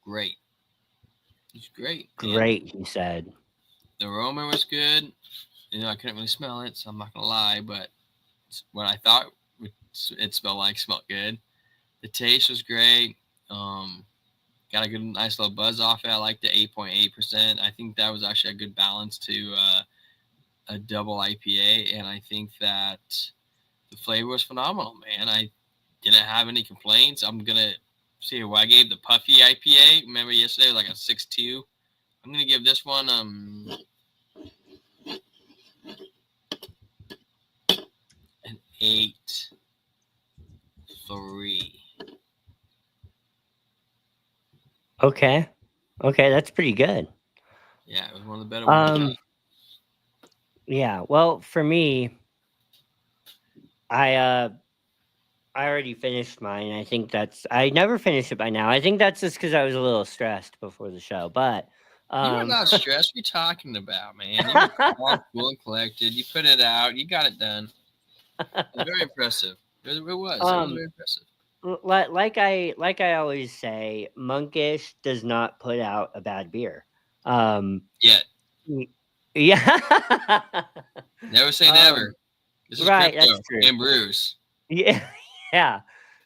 Great. It's great, man. great. He said. The aroma was good. I couldn't really smell it, so I'm not gonna lie. But what I thought it smelled good. The taste was great. Um, got a good, nice little buzz off it. I like the 8.8%. I think that was actually a good balance to a double IPA, and I think that the flavor was phenomenal, man. I didn't have any complaints. I'm gonna see what I gave the puffy IPA. Remember yesterday was like a 6.2. I'm gonna give this one an 8.3. Okay, okay, that's pretty good. Yeah, it was one of the better ones I got. Yeah. Well, for me, I uh I already finished mine. I never finished it by now. I think that's just because I was a little stressed before the show. But You were um, not stressed. What are you talking about, man? You were calm, cool, and collected. You put it out. You got it done. It was very impressive. It was. It was um, very impressive. like I always say, Monkish does not put out a bad beer. Um, Yet. y- yeah. Never say never. This is Right. That's crypto true. and brews. Yeah. Yeah.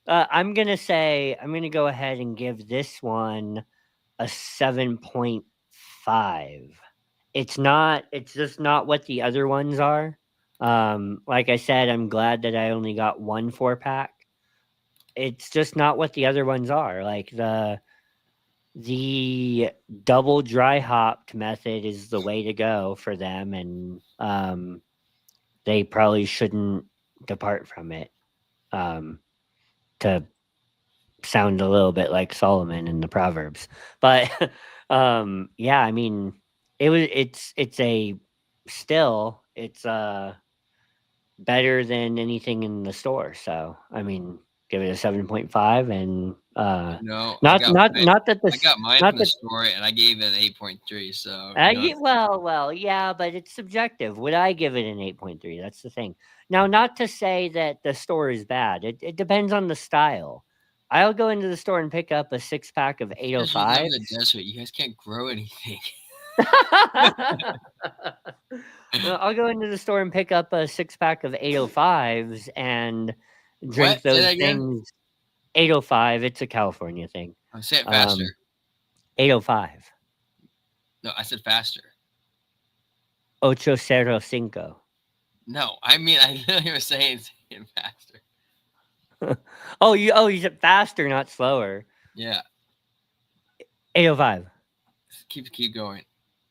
I'm gonna go ahead and give this one a 7.5. It's just not what the other ones are. Like I said, I'm glad that I only got one 4 pack. It's just not what the other ones are. Like the double dry hopped method is the way to go for them, and they probably shouldn't depart from it. Um, to sound a little bit like Solomon in the Proverbs. But yeah, I mean it's a still it's better than anything in the store. So I mean give it a 7.5 and I got mine. not that I got this mine not from the that store, and I gave it an 8.3. So well, yeah, but it's subjective. Would I give it an 8.3? That's the thing. Now, not to say that the store is bad. It depends on the style. I'll go into the store and pick up a 6 pack of because you live in the 805s. desert, you guys can't grow anything. Well, I'll go into the store and pick up a 6 pack of 805s and drink What? Say those that again. things. 805, it's a California thing. I say it Um, faster. 805. No, I said faster. 805. No, I mean I literally was saying it faster. You said faster, not slower. Yeah, 805. keep going.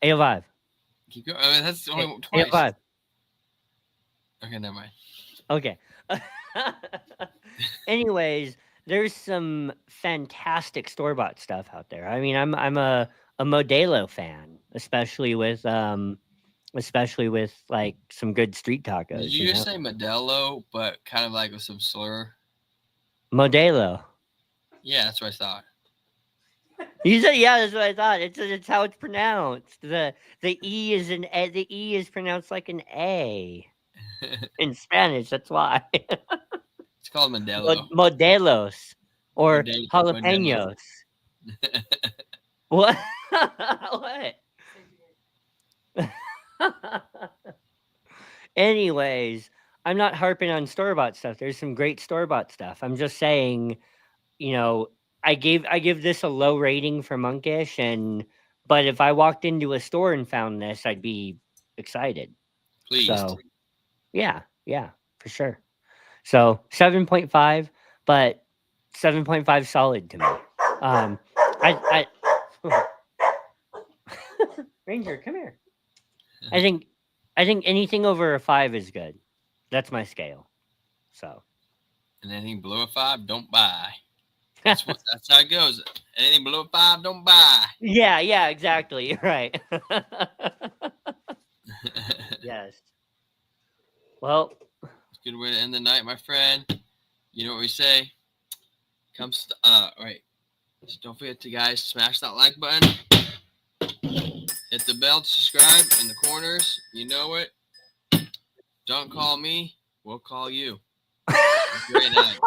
805. Keep going. I mean, that's only twice. 805. Okay, never mind. Okay. Anyways, there's some fantastic store bought stuff out there. I mean, I'm a Modelo fan, especially with like some good street Did tacos. you just say Modelo, but kind of like with some slur? Modelo. Yeah, that's what I thought. You said yeah, that's what I thought. It's how it's pronounced. The E is an A, the E is pronounced like an A in Spanish. That's why. It's called Modelo. Modelos or Modelo. jalapenos. What? What? Anyways, I'm not harping on store bought stuff. There's some great store bought stuff. I'm just saying, you know, I give this a low rating for Monkish, but if I walked into a store and found this, I'd be excited. Pleased. So yeah, for sure. So 7.5, but 7.5 solid to me. I Ranger, come here. I think anything over a 5 is good. That's my scale. So And anything below a 5, don't buy. That's how it goes. Anything below a 5, don't buy. yeah, exactly. You're right. Yes. Well, It's a good way to end the night, my friend. You know what we say? Right. So don't forget to, guys, smash that like button. Hit the bell to subscribe in the corners. You know it. Don't call me. We'll call you. Have a great night.